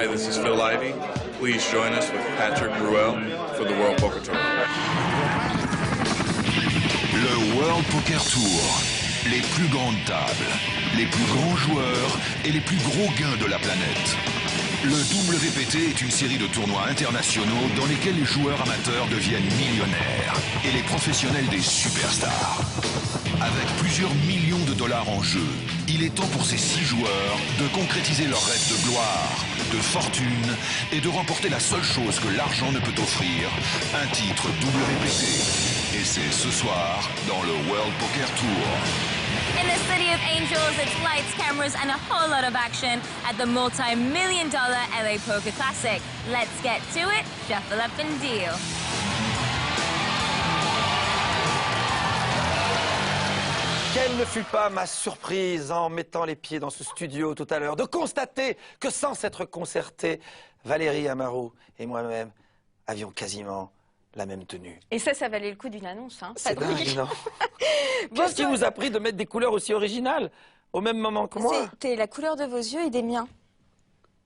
Hi, this is Phil Ivey. Please join us with Patrick Bruel for the World Poker Tour. Le World Poker Tour. Les plus grandes tables, les plus grands joueurs et les plus gros gains de la planète. Le WPT est une série de tournois internationaux dans lesquels les joueurs amateurs deviennent millionnaires et les professionnels des superstars. Avec plusieurs millions de dollars en jeu, il est temps pour ces 6 joueurs de concrétiser leur rêve de gloire, de fortune et de remporter la seule chose que l'argent ne peut offrir, un titre WPT. Et c'est ce soir dans le World Poker Tour. In the City of Angels, it's lights, cameras, and a whole lot of action at the multi-million-dollar LA Poker Classic. Let's get to it, shuffle up and deal. Quelle ne fut pas ma surprise en mettant les pieds dans ce studio tout à l'heure, de constater que sans s'être concertés, Valérie Amaro et moi-même avions quasiment la même tenue. Et ça valait le coup d'une annonce, hein. C'est dingue, non? Qu'est-ce qui vous a pris de mettre des couleurs aussi originales au même moment que moi? C'était la couleur de vos yeux et des miens.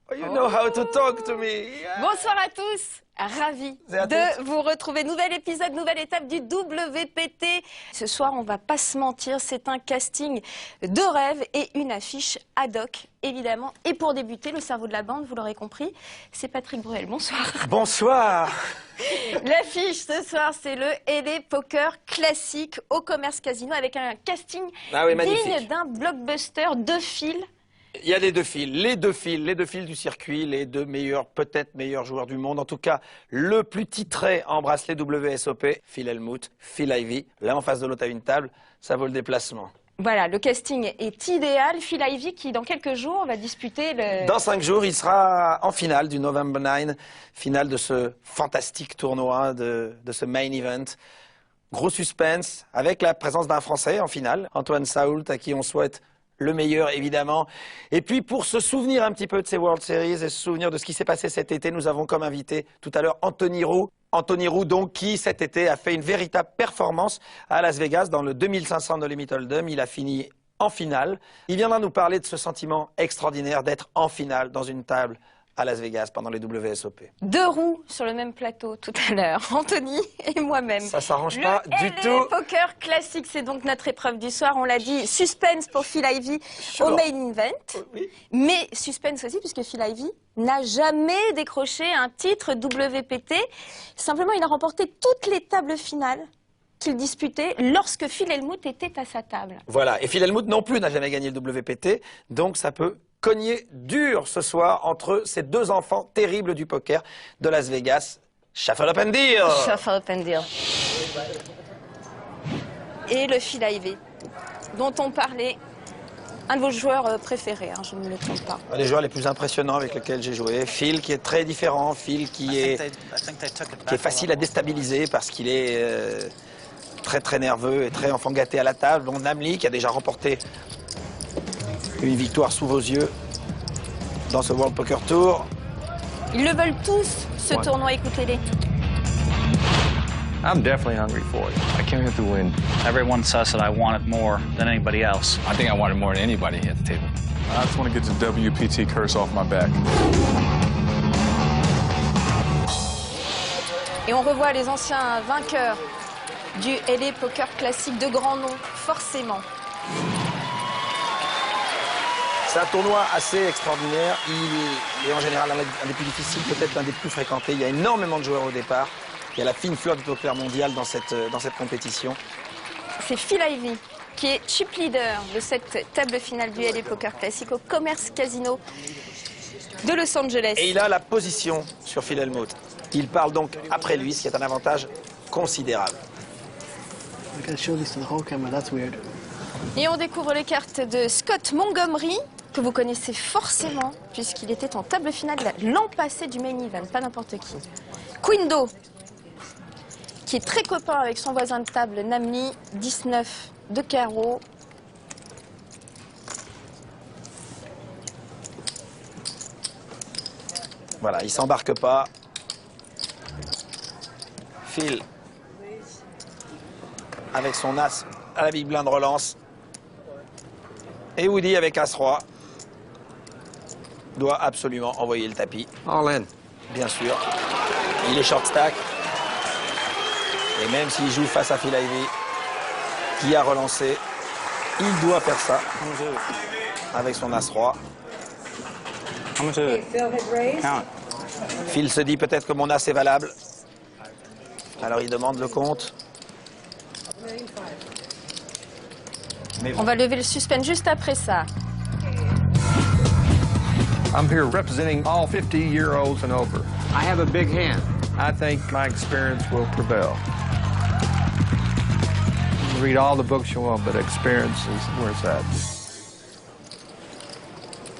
Oh, you know how to talk to me. Yeah. Bonsoir à tous, ravi de vous retrouver. Nouvel épisode, nouvelle étape du WPT. Ce soir, on va pas se mentir, c'est un casting de rêve et une affiche ad hoc, évidemment. Et pour débuter, le cerveau de la bande, vous l'aurez compris, c'est Patrick Bruel. Bonsoir. Bonsoir. L'affiche ce soir, c'est le LA Poker Classic au Commerce Casino avec un casting digne d'un blockbuster de fil. Il y a les deux fils du circuit, les deux meilleurs, peut-être meilleurs joueurs du monde. En tout cas, le plus titré en bracelet WSOP, Phil Hellmuth, Phil Ivey. L'un en face de l'autre à une table, ça vaut le déplacement. Voilà, le casting est idéal. Phil Ivey qui, dans quelques jours, va disputer le... Dans 5 jours, il sera en finale du November 9, finale de ce fantastique tournoi, de ce main event. Gros suspense, avec la présence d'un Français en finale, Antoine Saoult, à qui on souhaite le meilleur, évidemment. Et puis, pour se souvenir un petit peu de ces World Series et se souvenir de ce qui s'est passé cet été, nous avons comme invité tout à l'heure Anthony Roux. Anthony Roux, donc, qui cet été a fait une véritable performance à Las Vegas dans le 2500 de Limit Hold'em. Il a fini en finale. Il viendra nous parler de ce sentiment extraordinaire d'être en finale dans une table à Las Vegas pendant les WSOP. 2 roues sur le même plateau tout à l'heure, Anthony et moi-même. Ça s'arrange pas du tout. Le Poker Classic, c'est donc notre épreuve du soir. On l'a dit, suspense pour Phil Ivey au main event. Oui. Mais suspense aussi puisque Phil Ivey n'a jamais décroché un titre WPT. Simplement, il a remporté toutes les tables finales qu'il disputait lorsque Phil Hellmuth était à sa table. Voilà, et Phil Hellmuth non plus n'a jamais gagné le WPT, donc ça peut cogner dur ce soir entre ces deux enfants terribles du poker de Las Vegas. Shuffle up and deal. Shuffle up and deal. Et le Phil Ivey, dont on parlait, un de vos joueurs préférés, hein, je ne me trompe pas. Les joueurs les plus impressionnants avec lesquels j'ai joué. Phil qui est très différent, Phil qui est facile à déstabiliser parce qu'il est très nerveux et très enfant gâté à la table. Bon, Namli qui a déjà remporté une victoire sous vos yeux dans ce World Poker Tour. Ils le veulent tous, ce tournoi, écoutez-les. I'm definitely hungry for it. I came here to win. Everyone says that I want it more than anybody else. I think I want it more than anybody at the table. I just want to get the WPT curse off my back. Et on revoit les anciens vainqueurs du LA Poker Classic de grand nom, forcément. C'est un tournoi assez extraordinaire. Il est en général un des plus difficiles, peut-être l'un des plus fréquentés. Il y a énormément de joueurs au départ. Il y a la fine fleur du poker mondial dans cette compétition. C'est Phil Ivey qui est chip leader de cette table finale du LA Poker Classic au Commerce Casino de Los Angeles. Et il a la position sur Phil Hellmuth. Il parle donc après lui, ce qui est un avantage considérable. Et on découvre les cartes de Scott Montgomery, que vous connaissez forcément, puisqu'il était en table finale l'an passé du main event, pas n'importe qui. Quindo, qui est très copain avec son voisin de table, Namli, 19 de carreau. Voilà, il s'embarque pas. Phil, avec son as à la big blind relance. Et Woody avec as-roi. doit absolument envoyer le tapis. All in. Bien sûr. Il est short stack. Et même s'il joue face à Phil Ivey, qui a relancé, il doit faire ça avec son As-Roi. Phil se dit peut-être que mon As est valable. Alors il demande le compte. On va lever le suspense juste après ça. I'm here representing all 50-year-olds and over. I have a big hand. I think my experience will prevail. You can read all the books you want, but experience is where it's at.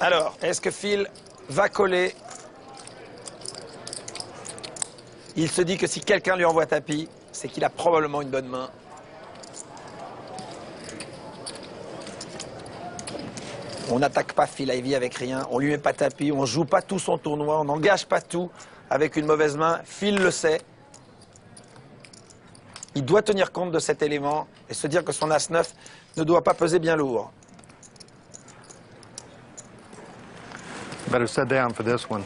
Alors, est-ce que Phil va coller? Il se dit que si quelqu'un lui envoie tapis, c'est qu'il a probablement une bonne main. On n'attaque pas Phil Ivey avec rien, on lui met pas tapis, on joue pas tout son tournoi, on n'engage pas tout avec une mauvaise main. Phil le sait. Il doit tenir compte de cet élément et se dire que son As-9 ne doit pas peser bien lourd. Better sit down for this one.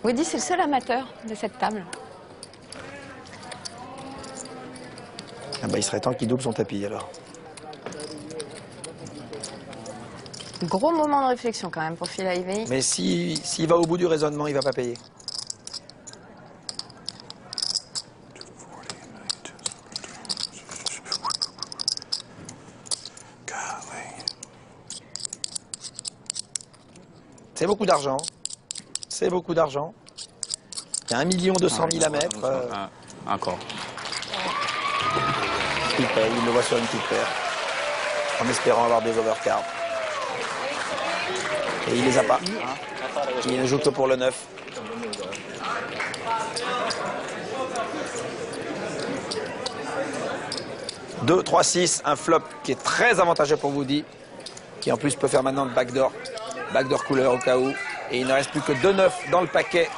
Woody, c'est le seul amateur de cette table. Ah bah, il serait temps qu'il double son tapis alors. Gros moment de réflexion quand même pour Phil Ivey. Mais s'il va au bout du raisonnement, il va pas payer. C'est beaucoup d'argent. C'est beaucoup d'argent. Il y a 1 200 000 à mettre. Encore. Il paye, il le voit sur une petite paire. En espérant avoir des overcards. Et il les a pas. Il ne joue que pour le 9. « 2, 3, 6, un flop qui est très avantageux pour Woody, qui en plus peut faire maintenant le backdoor couleur au cas où. Et il ne reste plus que 2-9 dans le paquet.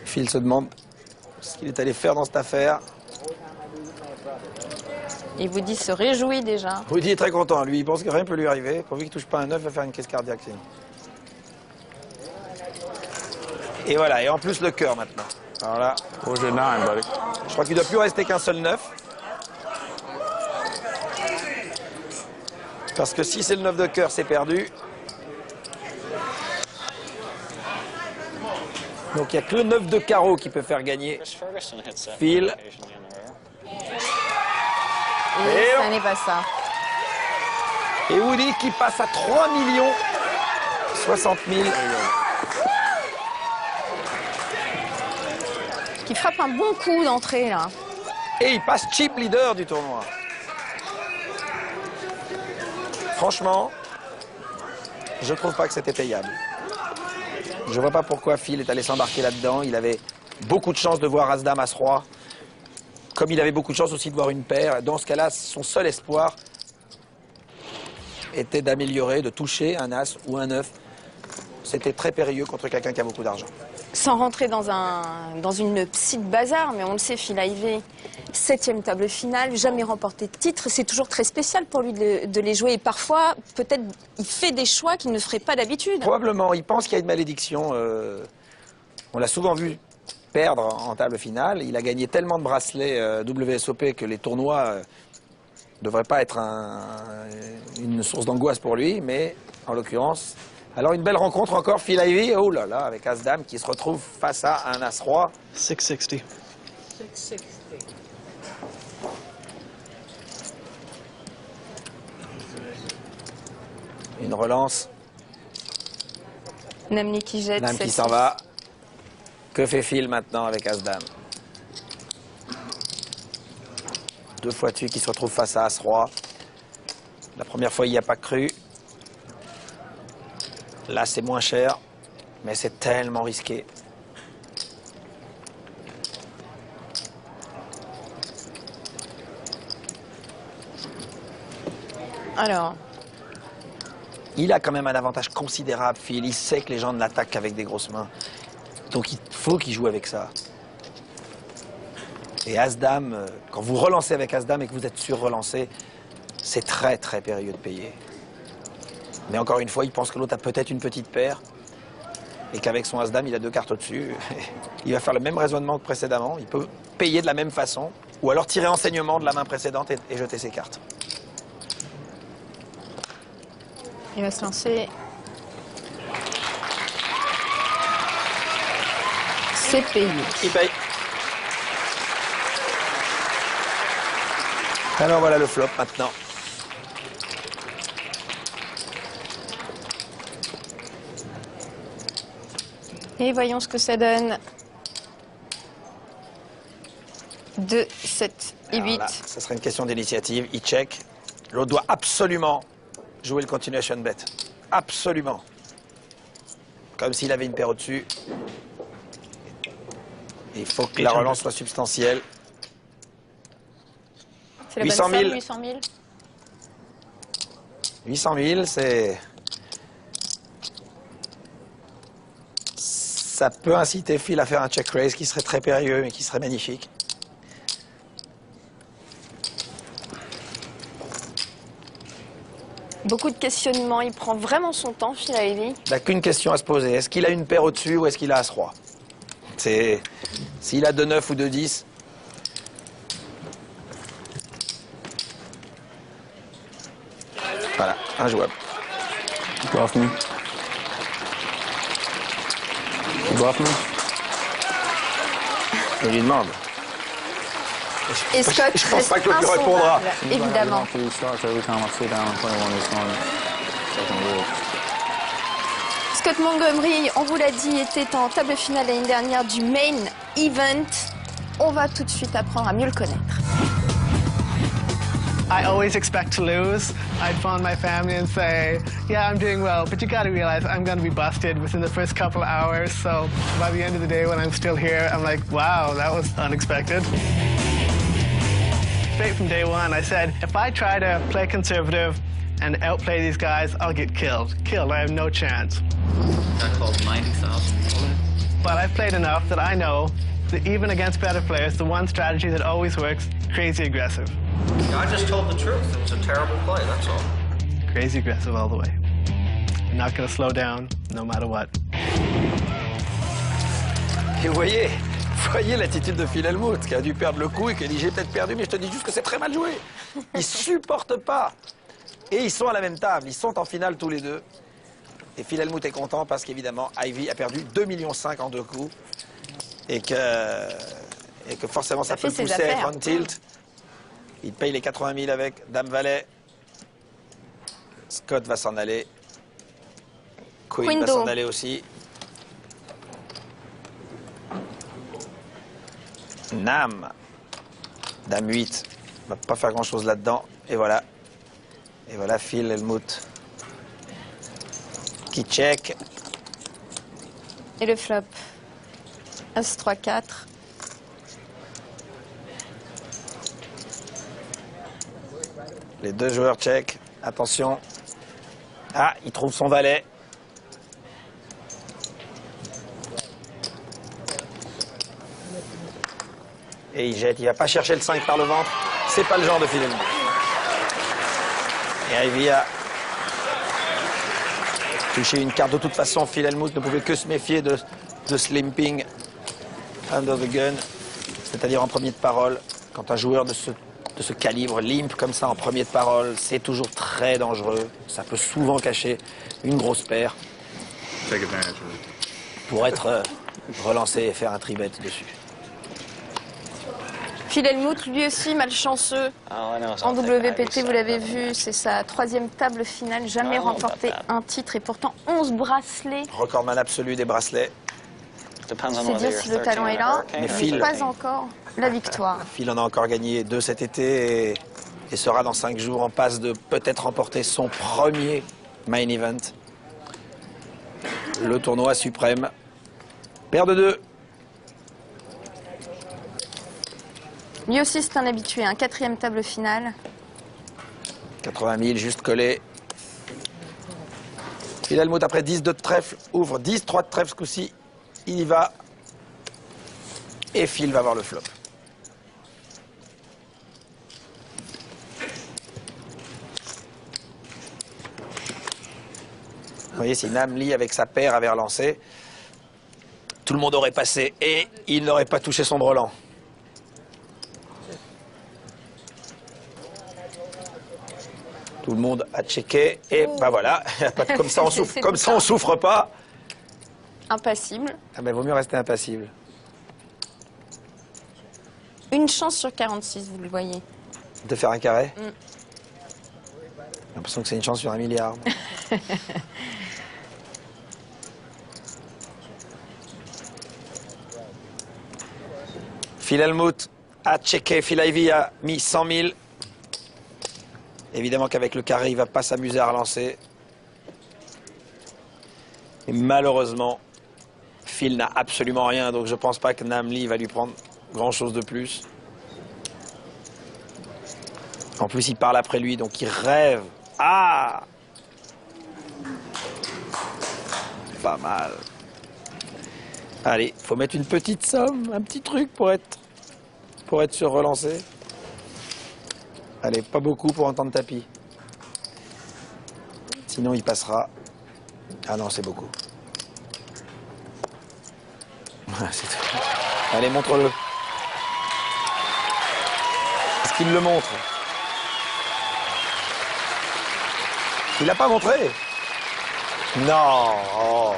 Phil se demande ce qu'il est allé faire dans cette affaire. Et Woody se réjouit déjà. Woody est très content, lui, il pense que rien ne peut lui arriver. Pourvu qu'il ne touche pas un 9, il va faire une crise cardiaque. Et voilà, et en plus le cœur maintenant. Alors là, je crois qu'il ne doit plus rester qu'un seul 9. Parce que si c'est le 9 de cœur, c'est perdu. Donc il n'y a que le 9 de carreau qui peut faire gagner Phil. Et ça n'est pas ça. Et Woody qui passe à 3 60 000. Qui frappe un bon coup d'entrée là. Et il passe chip leader du tournoi. Franchement, je trouve pas que c'était payable. Je vois pas pourquoi Phil est allé s'embarquer là-dedans. Il avait beaucoup de chance de voir As-Dame, As-Roi. Comme il avait beaucoup de chance aussi de voir une paire. Dans ce cas-là, son seul espoir était d'améliorer, de toucher un As ou un 9. C'était très périlleux contre quelqu'un qui a beaucoup d'argent. Sans rentrer dans une psy de bazar, mais on le sait, Phil Ivey, 7e table finale, jamais remporté de titre. C'est toujours très spécial pour lui de les jouer. Et parfois, peut-être, il fait des choix qu'il ne ferait pas d'habitude. Probablement. Il pense qu'il y a une malédiction. On l'a souvent vu perdre en table finale. Il a gagné tellement de bracelets WSOP que les tournois ne devraient pas être une source d'angoisse pour lui. Mais, en l'occurrence... Alors une belle rencontre encore, Phil Ivey, oh là là, avec As-Dame qui se retrouve face à un As-Roi. 660. Une relance. Namni qui jette. Dame qui s'en va. Que fait Phil maintenant avec As-Dame? 2 fois dessus qui se retrouve face à As-Roi. La première fois, il n'y a pas cru. Là, c'est moins cher, mais c'est tellement risqué. Alors, Il a quand même un avantage considérable, Phil. Il sait que les gens ne l'attaquent qu'avec des grosses mains. Donc il faut qu'il joue avec ça. Et As-Dame, quand vous relancez avec As-Dame et que vous êtes sur-relancé, c'est très très périlleux de payer. Mais encore une fois, il pense que l'autre a peut-être une petite paire et qu'avec son As-Dame, il a 2 cartes au-dessus. Il va faire le même raisonnement que précédemment. Il peut payer de la même façon ou alors tirer enseignement de la main précédente et jeter ses cartes. Il va se lancer. C'est payé. Il paye. Alors voilà le flop maintenant. Et voyons ce que ça donne. 2, 7 et 8. Alors là, ça serait une question d'initiative. Il check. L'autre doit absolument jouer le continuation bet. Absolument. Comme s'il avait une paire au-dessus. Il faut que la relance soit substantielle. C'est la 800 bonne 000. somme, 800 000. 800 000, c'est... Ça peut inciter Phil à faire un check raise qui serait très périlleux, mais qui serait magnifique. Beaucoup de questionnements. Il prend vraiment son temps, Phil Ivey. Il n'a qu'une question à se poser. Est-ce qu'il a une paire au-dessus ou est-ce qu'il a As-Roi? C'est... S'il a 2-9 ou 2-10... Voilà, injouable. Bluff me. Bluff me. Il lui demande. Et Scott Je pense pas que l'autre lui répondra. évidemment. Scott Montgomery, on vous l'a dit, était en table finale l'année dernière du Main Event. On va tout de suite apprendre à mieux le connaître. I always expect to lose. I'd phone my family and say, yeah, I'm doing well, but you gotta realize I'm gonna be busted within the first couple of hours. So by the end of the day when I'm still here, I'm like, wow, that was unexpected. Straight from day one, I said, if I try to play conservative and outplay these guys, I'll get killed. Killed, I have no chance. That called 90,000. But I've played enough that I know that even against better players, the one strategy that always works, crazy aggressive. I just told the truth. It's a terrible play, that's all. Crazy aggressive all the way. I'm not going to slow down, no matter what. Et voyez l'attitude de Phil Hellmuth, qui a dû perdre le coup et qui a dit j'ai peut-être perdu, mais je te dis juste que c'est très mal joué. Ils supportent pas. Et ils sont à la même table, ils sont en finale tous les deux. Et Phil Hellmuth est content parce qu'évidemment, Ivey a perdu 2,5 millions en 2 coups. Et que forcément, ça peut le pousser à être on tilt. Il paye les 80 000 avec Dame-Valet. Scott va s'en aller. Queen va s'en aller aussi. Nam. Dame 8. Va pas faire grand-chose là-dedans. Et voilà. Et voilà Phil Hellmuth qui check. Et le flop. As, 3, 4. Les deux joueurs check. Attention. Ah, il trouve son valet. Et il jette. Il va pas chercher le 5 par le ventre. C'est pas le genre de Phil Hellmuth. Et Ivey a touché une carte. De toute façon, Phil Hellmuth ne pouvait que se méfier de slimping under the gun, c'est-à-dire en premier de parole. Quand un joueur de ce calibre limp comme ça en premier de parole, c'est toujours très dangereux. Ça peut souvent cacher une grosse paire pour être relancé et faire un tribet dessus. Phil Hellmuth, lui aussi malchanceux en WPT, vous l'avez vu, c'est sa 3e table finale, jamais remporté un titre et pourtant 11 bracelets. Recordman absolu des bracelets. C'est dire si le talent est là, mais pas encore la victoire. Phil en a encore gagné 2 cet été et sera dans 5 jours en passe de peut-être remporter son premier main event. Le tournoi suprême. Paire de 2. Lui aussi, c'est un habitué, un 4e table finale. 80 000, juste collé. Phil Hellmuth, après 10 de trèfle, ouvre 10-3 de trèfle ce coup-ci. Il y va. Et Phil va voir le flop. Vous voyez, si Nam Lee avec sa paire avait relancé, tout le monde aurait passé et il n'aurait pas touché son brelan. Tout le monde a checké et bah voilà, comme ça on souffre, comme ça on souffre pas. Impassible. Ah ben vaut mieux rester impassible. Une chance sur 46, vous le voyez. De faire un carré. J'ai l'impression que c'est une chance sur 1 milliard. Phil Hellmuth a checké, Phil Ivey a mis 100 000. Évidemment qu'avec le carré, il ne va pas s'amuser à relancer. Et malheureusement, Phil n'a absolument rien, donc je ne pense pas que Nam Lee va lui prendre grand-chose de plus. En plus, il parle après lui, donc il rêve. Ah! Pas mal. Allez, faut mettre une petite somme, un petit truc pour être sur relancé. Allez, pas beaucoup pour un temps de tapis. Sinon, il passera. Ah non, c'est beaucoup. Allez, montre-le. Est-ce qu'il le montre? Il l'a pas montré. Non. Oh.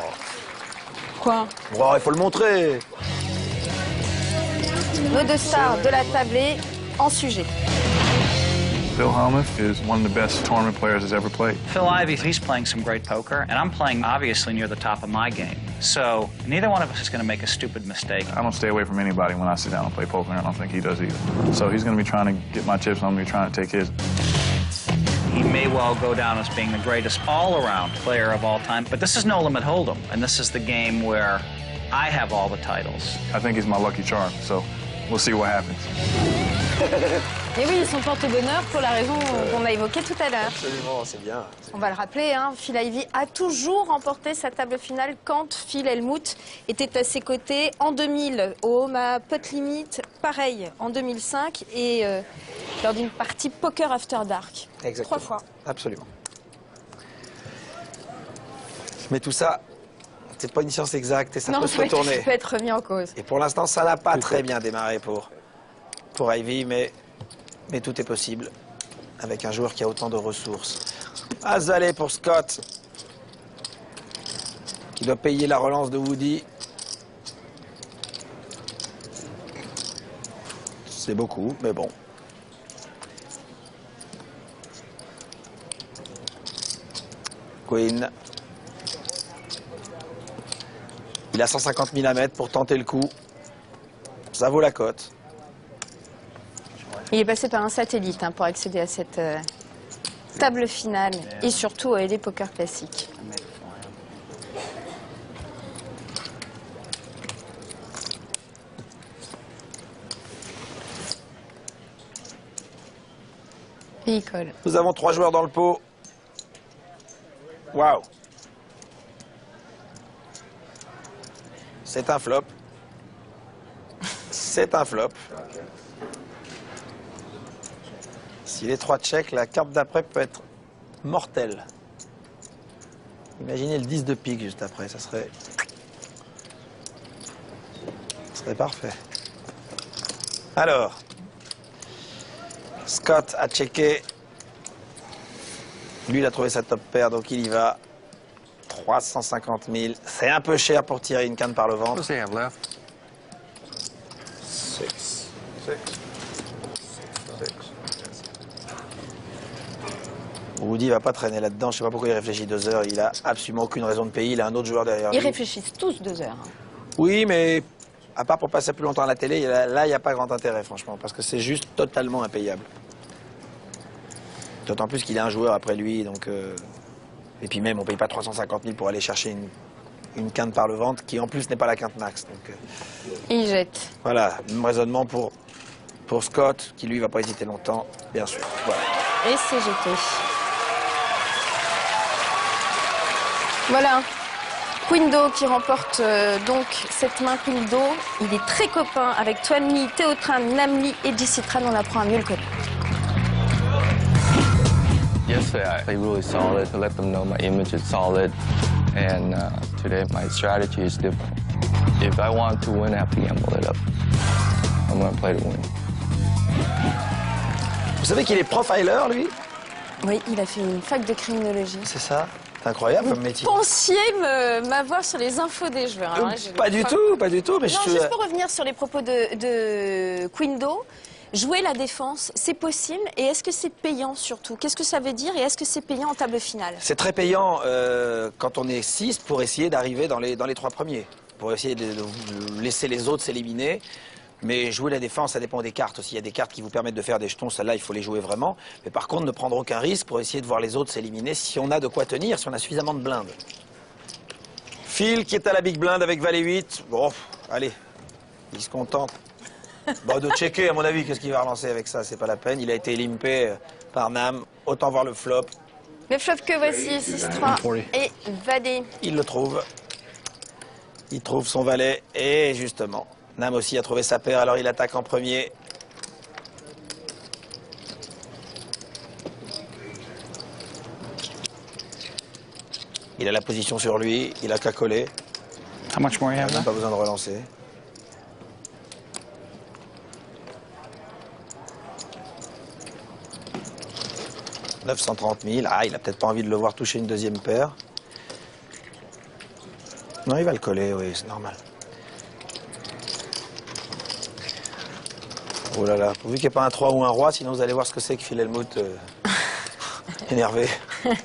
Quoi? Oh, il faut le montrer. Nos deux stars de la tablée en sujet. Phil Hellmuth is one of the best tournament players he's ever played. Phil Ivey, he's playing some great poker, and I'm playing obviously near the top of my game. So neither one of us is going to make a stupid mistake. I don't stay away from anybody when I sit down and play poker, and I don't think he does either. So he's going to be trying to get my chips, and I'm going to be trying to take his. He may well go down as being the greatest all-around player of all time, but this is No Limit Hold'em, and this is the game where I have all the titles. I think he's my lucky charm, so we'll see what happens. Et oui, ils sont porte-bonheur pour la raison qu'on a évoquée tout à l'heure. Absolument, c'est bien. On va le rappeler, hein, Phil Ivey a toujours remporté sa table finale quand Phil Hellmuth était à ses côtés en 2000 au Omaha Pot Limit, pareil en 2005 et lors d'une partie Poker After Dark. Exactement. 3 fois. Absolument. Mais tout ça, c'est pas une science exacte et ça peut se retourner. Ça peut être remis en cause. Et pour l'instant, ça n'a pas très bien démarré pour Ivey, mais tout est possible avec un joueur qui a autant de ressources. As-aller pour Scott, qui doit payer la relance de Woody. C'est beaucoup, mais bon. Queen. Il a 150 000 à mettre pour tenter le coup. Ça vaut la cote. Il est passé par un satellite hein, pour accéder à cette table finale et surtout à les poker classiques. Et il colle. Nous avons 3 joueurs dans le pot. Waouh! C'est un flop. C'est un flop. Si les 3 checks, la carte d'après peut être mortelle. Imaginez le 10 de pique juste après, ça serait parfait. Alors, Scott a checké. Lui, il a trouvé sa top paire, donc il y va. 350 000. C'est un peu cher pour tirer une canne par le ventre. 6. Woody va pas traîner là-dedans. Je sais pas pourquoi il réfléchit 2 heures. Il a absolument aucune raison de payer. Il a un autre joueur derrière lui. Ils réfléchissent tous 2 heures. Oui, mais à part pour passer plus longtemps à la télé, là, il n'y a pas grand intérêt, franchement, parce que c'est juste totalement impayable. D'autant plus qu'il a un joueur après lui, donc... Et puis même, on paye pas 350 000 pour aller chercher une quinte par le ventre, qui en plus n'est pas la quinte max. Donc, Et il jette. voilà, même raisonnement pour Scott, qui lui va pas hésiter longtemps, bien sûr. Voilà. Et c'est jeté. Voilà. Quindo qui remporte donc cette main Quindo. Il est très copain avec Tuan Le, Theo Tran, Nam Le et JC Tran. On apprend à mieux le connaître. Yesterday I played really solid. I let them know my image is solid. And today my strategy is different. If I want to win, I have to gamble it up. I'm going to play to win. Vous savez qu'il est profiler, lui? Oui, il a fait une fac de criminologie. C'est ça? C'est incroyable comme métier. Vous pensiez m'avoir sur les infos des joueurs. Alors là, Pas du tout, pas du tout. Mais non, juste pour revenir sur les propos de Quindo, jouer la défense, c'est possible. Et est-ce que c'est payant surtout? Qu'est-ce que ça veut dire et est-ce que c'est payant en table finale? C'est très payant quand on est 6 pour essayer d'arriver dans les 3 premiers. Pour essayer de laisser les autres s'éliminer. Mais jouer la défense, ça dépend des cartes aussi. Il y a des cartes qui vous permettent de faire des jetons, celles-là, il faut les jouer vraiment. Mais par contre, ne prendre aucun risque pour essayer de voir les autres s'éliminer si on a de quoi tenir, si on a suffisamment de blindes. Phil qui est à la big blind avec valet 8. Bon, allez, il se contente. Bon, de checker, à mon avis, qu'est-ce qu'il va relancer avec ça, c'est pas la peine. Il a été limpé par Nam, autant voir le flop. Le flop que voici, 6-3 et valet. Il le trouve. Il trouve son valet et justement... Nam aussi a trouvé sa paire, alors il attaque en premier. Il a la position sur lui, il a qu'à coller. How much more you have Il n'a now? pas besoin de relancer. « 930 000. Ah, il a peut-être pas envie de le voir toucher une deuxième paire. Non, il va le coller, oui, c'est normal. Oh là là, pourvu qu'il n'y ait pas un 3 ou un roi, sinon vous allez voir ce que c'est que Phil Hellmuth énervé. Aïe,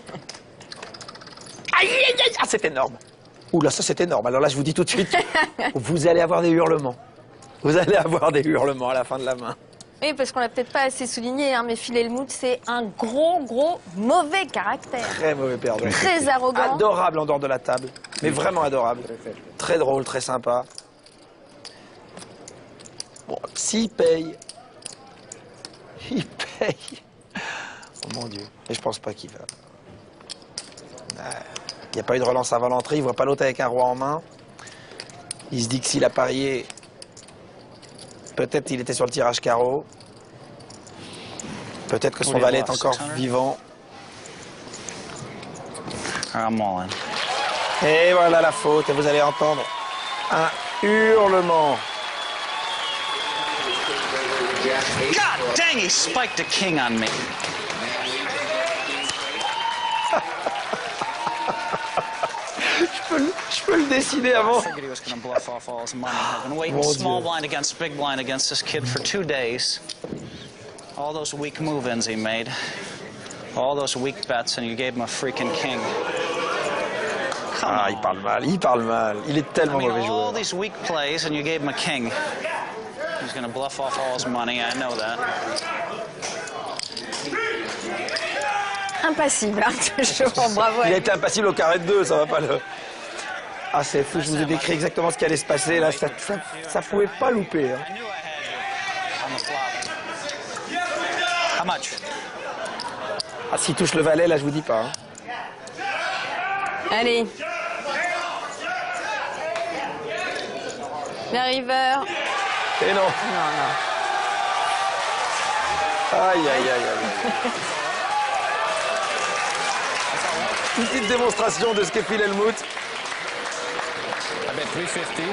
aïe, aïe, ah, c'est énorme. Ouh là, ça c'est énorme. Alors là, je vous dis tout de suite, vous allez avoir des hurlements. Vous allez avoir des hurlements à la fin de la main. Oui, parce qu'on l'a peut-être pas assez souligné, hein, mais Phil Hellmuth, c'est un gros mauvais caractère. Très mauvais perdant. Très arrogant. Adorable en dehors de la table, mais vraiment adorable. Très drôle, très sympa. Bon, s'il paye, il paye. Oh mon Dieu. Mais je pense pas qu'il va. Il n'y a pas eu de relance avant l'entrée, il voit pas l'autre avec un roi en main. Il se dit que s'il a parié, peut-être il était sur le tirage carreau. Peut-être que son valet est encore vivant. I'm all in. Et voilà la faute, et vous allez entendre un hurlement. God dang, he spiked a king on me. Je peux le décider avant. I figured he was going to bluff off all his money. I've been waiting small blind against big blind against this kid for 2 days. All those weak move-ins he made. All those weak bets, and you gave him a freaking king. Ah, il parle mal, il parle mal. Il est tellement mauvais all joueur. these weak plays, and you gave him a king. He's going to bluff off all his money, I know that. Impassible, hein, toujours. Bravo. Il a été impassible au carré de 2, ça va pas le... Ah, c'est fou, je vous ai décrit exactement ce qui allait se passer. Là, ça pouvait pas louper. Hein. I knew I had on the flop. How much? Ah, s'il touche le valet, là, je vous dis pas. Hein. Allez. La river. Et non. Non. Aïe, aïe, aïe, aïe. Une petite démonstration de ce qu'est Phil Hellmuth. I bet 350. I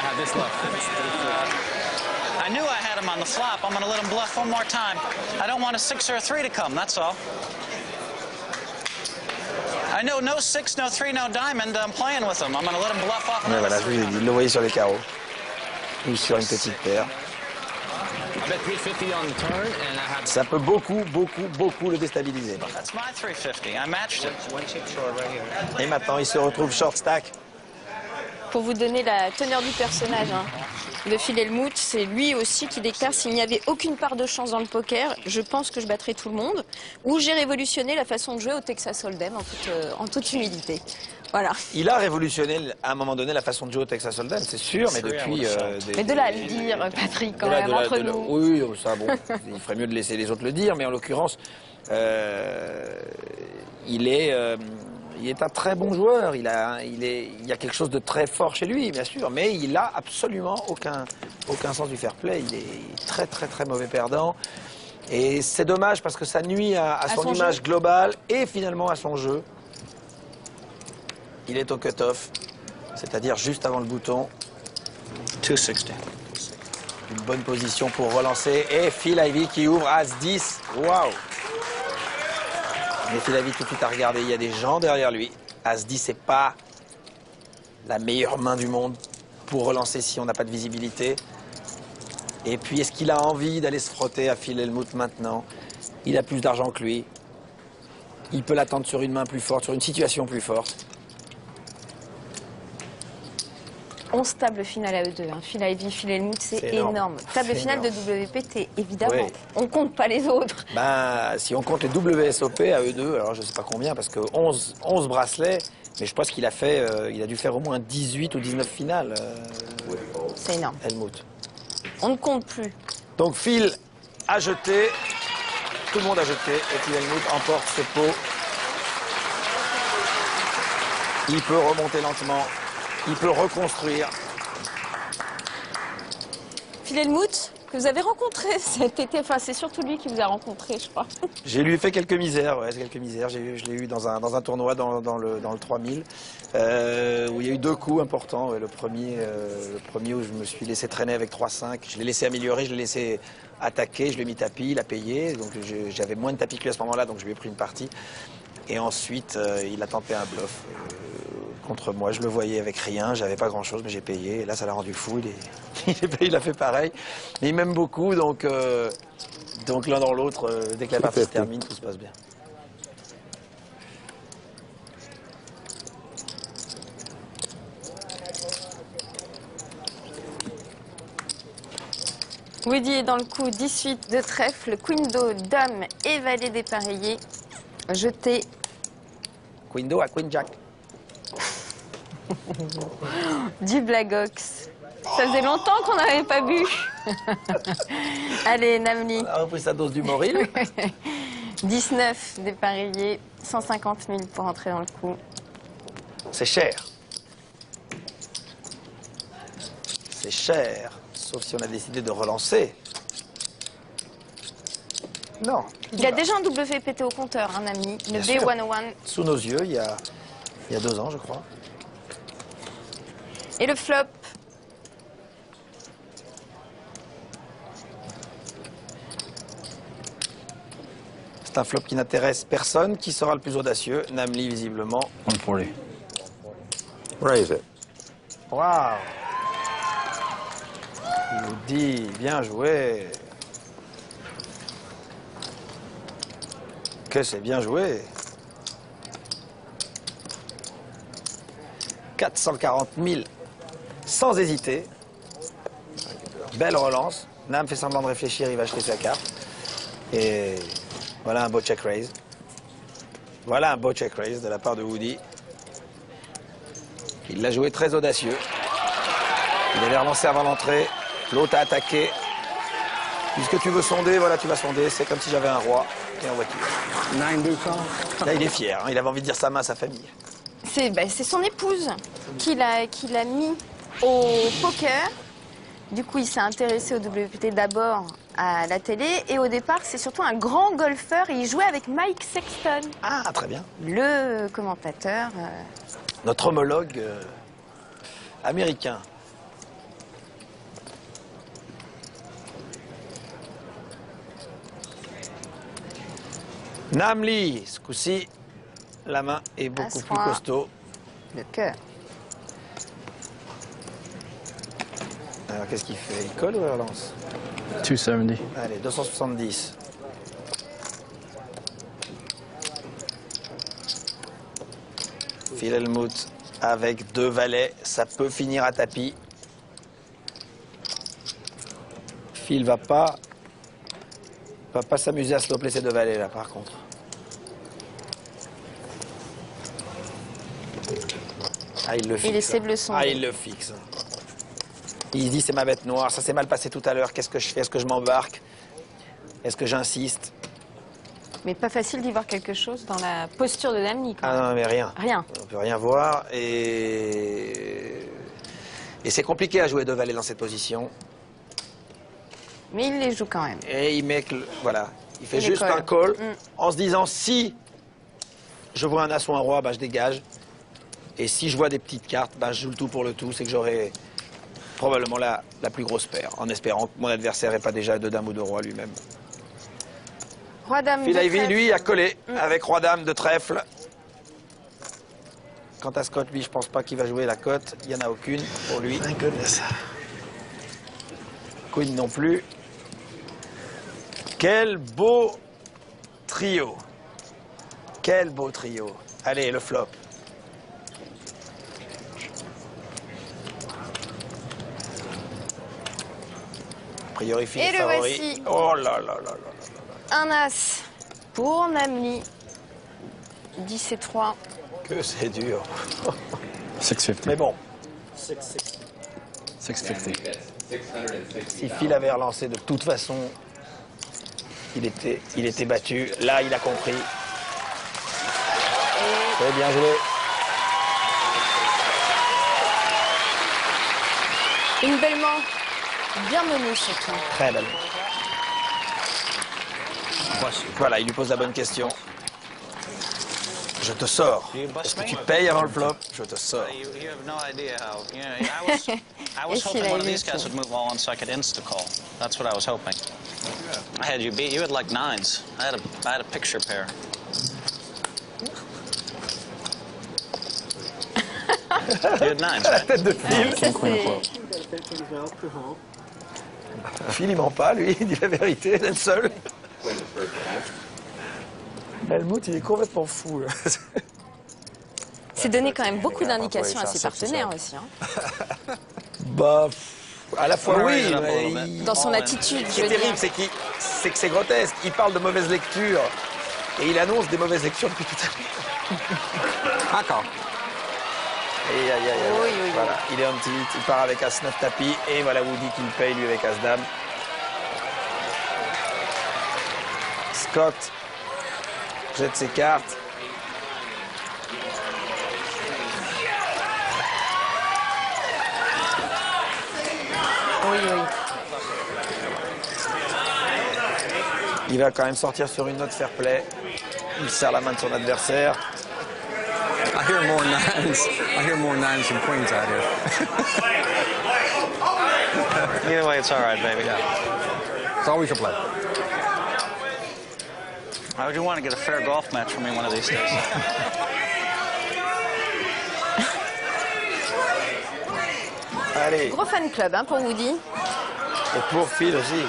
have this left. I knew I had him on the flop. I'm going to let him bluff one more time. I don't want a 6 or a 3 to come, that's all. I know no 6, no 3, no diamond. I'm playing with him. I'm going to let him bluff off Mais another voilà, je vous ai 3. dit, il le voyait sur les carreaux. Ou sur une petite paire. I bet 350 on the turn, and I had. Ça peut beaucoup le déstabiliser. That's my 350. I matched it. One chip short right here. Et maintenant, il se retrouve short stack. Pour vous donner la teneur du personnage hein, de Phil Hellmuth, c'est lui aussi qui déclare s'il n'y avait aucune part de chance dans le poker, je pense que je battrais tout le monde. Ou j'ai révolutionné la façon de jouer au Texas Hold'em en toute humilité. Voilà. Il a révolutionné à un moment donné la façon de jouer au Texas Hold'em, c'est sûr, mais depuis... Mais de là à le dire, Patrick, quand même, entre nous. Oui, ça, bon, il ferait mieux de laisser les autres le dire, mais en l'occurrence, il est Il est un très bon joueur, il y a quelque chose de très fort chez lui, bien sûr, mais il n'a absolument aucun sens du fair play. Il est très très très mauvais perdant. Et c'est dommage parce que ça nuit à son image globale et finalement à son jeu. Il est au cut-off, c'est-à-dire juste avant le bouton. 260. Une bonne position pour relancer. Et Phil Ivey qui ouvre As-10. Waouh! Mais Phil Ivey tout de suite à regarder, il y a des gens derrière lui. As-10, c'est pas la meilleure main du monde pour relancer si on n'a pas de visibilité. Et puis, est-ce qu'il a envie d'aller se frotter à Phil Hellmuth maintenant? Il a plus d'argent que lui. Il peut l'attendre sur une main plus forte, sur une situation plus forte. 11 tables finales à eux deux. Hein. Phil Ivey, Phil Hellmuth, c'est énorme. Table finale de WPT, évidemment. Oui. On compte pas les autres. Ben, si on compte les WSOP à eux deux, alors je sais pas combien, parce que 11 bracelets, mais je pense qu'il a fait, il a dû faire au moins 18 ou 19 finales. C'est énorme. Hellmuth. On ne compte plus. Donc Phil a jeté, tout le monde a jeté, et puis Hellmuth emporte ce pot. Il peut remonter lentement. Il peut reconstruire. Phil Hellmuth, que vous avez rencontré cet été, enfin c'est surtout lui qui vous a rencontré, je crois. J'ai lui fait quelques misères, ouais, quelques misères. Je l'ai eu dans un tournoi dans le 3000, où il y a eu deux coups importants. Ouais, le premier où je me suis laissé traîner avec 3-5. Je l'ai laissé améliorer, je l'ai laissé attaquer, je lui ai mis tapis, il a payé. Donc j'avais moins de tapis que lui à ce moment-là, donc je lui ai pris une partie. Et ensuite, il a tenté un bluff. Contre moi, je le voyais avec rien, j'avais pas grand chose, mais j'ai payé. Et là, ça l'a rendu fou. Il a fait pareil. Mais il m'aime beaucoup, donc l'un dans l'autre, dès que la partie se termine, tout se passe bien. Woody est dans le coup, 18 de trèfle, Queen d'eau, dame et valet dépareillé. Jeté. Queen d'eau à Queen Jack. Du Black Ox. Ça faisait longtemps qu'on n'avait pas bu. Allez, Namli. On a repris sa dose du Moril. 19 dépareillé, 150 000 pour entrer dans le coup. C'est cher. C'est cher. Sauf si on a décidé de relancer. Non. Il y a déjà un WPT au compteur, hein, Namli. Le B101. Sous nos yeux, il y a 2 ans, je crois. Et le flop. C'est un flop qui n'intéresse personne. Qui sera le plus audacieux? Namli, visiblement. 140. Raise it. Wow. Woody, bien joué. Que c'est bien joué. 440 000 sans hésiter. Belle relance. Nam fait semblant de réfléchir, il va jeter sa carte. Et voilà un beau check raise. Voilà un beau check raise de la part de Woody. Il l'a joué très audacieux. Il avait relancé avant l'entrée. L'autre a attaqué. Puisque tu veux sonder, voilà, tu vas sonder. C'est comme si j'avais un roi. Et en voiture. Là, il est fier. Hein. Il avait envie de dire sa main à sa famille. C'est son épouse qui l'a mis au poker. Du coup, il s'est intéressé au WPT d'abord à la télé. Et au départ, c'est surtout un grand golfeur. Et il jouait avec Mike Sexton. Ah, très bien. Le commentateur. Notre homologue américain. Namli, ce coup-ci, la main est beaucoup plus costaud. Le cœur. Alors, qu'est-ce qu'il fait? Il colle ou il relance? 270. Allez, 270. Phil Hellmuth avec 2 valets, ça peut finir à tapis. Phil va pas s'amuser à stopper ces 2 valets là, par contre. Ah, il le fixe. Il essaie de le sonder. Ah, il le fixe. Il se dit, c'est ma bête noire, ça s'est mal passé tout à l'heure, qu'est-ce que je fais? Est-ce que je m'embarque? Est-ce que j'insiste? Mais pas facile d'y voir quelque chose dans la posture de Damny. Ah non, mais rien. Rien. On peut rien voir et c'est compliqué à jouer de valet dans cette position. Mais il les joue quand même. Et il met, voilà, il fait juste un call en se disant si je vois un as ou un roi, bah, je dégage. Et si je vois des petites cartes, bah, je joue le tout pour le tout. C'est que j'aurai probablement la plus grosse paire, en espérant que mon adversaire n'ait pas déjà deux dames ou deux rois lui-même. Roi-dame de Phil Ivey, trèfle. lui, a collé avec roi-dame de trèfle. Quant à Scott, lui, je pense pas qu'il va jouer la cote. Il n'y en a aucune pour lui. Thank goodness. Queen non plus. Quel beau trio. Quel beau trio. Allez, le flop. A priori, Phil Et est le favori. voici. Oh là là là là là. Un as pour Damny. 10 et 3. Que c'est dur. 650. Mais bon, 650. si Phil avait relancé de toute façon, il était battu. Là, il a compris. C'est bien joué. Une belle main. Bien menée surtout. Très belle. Voilà, il lui pose la bonne question. Je te sors. Est-ce que tu payes avant le flop? Je te sors. You have no idea how. You know, I was hoping one of these guys would move all in so I could insta-call. That's what I was hoping. I had you beat. You had like nines. I had a picture pair. You had nines, La right? tête de Phil. Ça, c'est... Phil, il ment pas, lui, il dit la vérité, d'être seul. Helmut, il est complètement fou. Là. C'est donner quand même beaucoup d'indications à ses partenaires aussi. Hein. Bah, à la fois oui, Right, mais up a little bit. Dans son attitude, Ce je qui est veux dire. terrible, c'est que c'est grotesque. Il parle de mauvaise lecture et il annonce des mauvaises lectures depuis tout à l'heure. D'accord. Aïe, aïe, aïe, aïe. Oui, oui, oui. Voilà, il est en petit, il part avec As-9 tapis et voilà Woody qui le paye lui avec As-Dame. Scott jette ses cartes. Oui, oui. Il va quand même sortir sur une note fair play. Il serre la main de son adversaire. I hear more nines. I hear more nines than queens out here. Either way, it's all right, baby. It's all we can play. I do want to get a fair golf match for me one of these days. Allez, Gros fan club hein, pour Woody. et pour Phil aussi.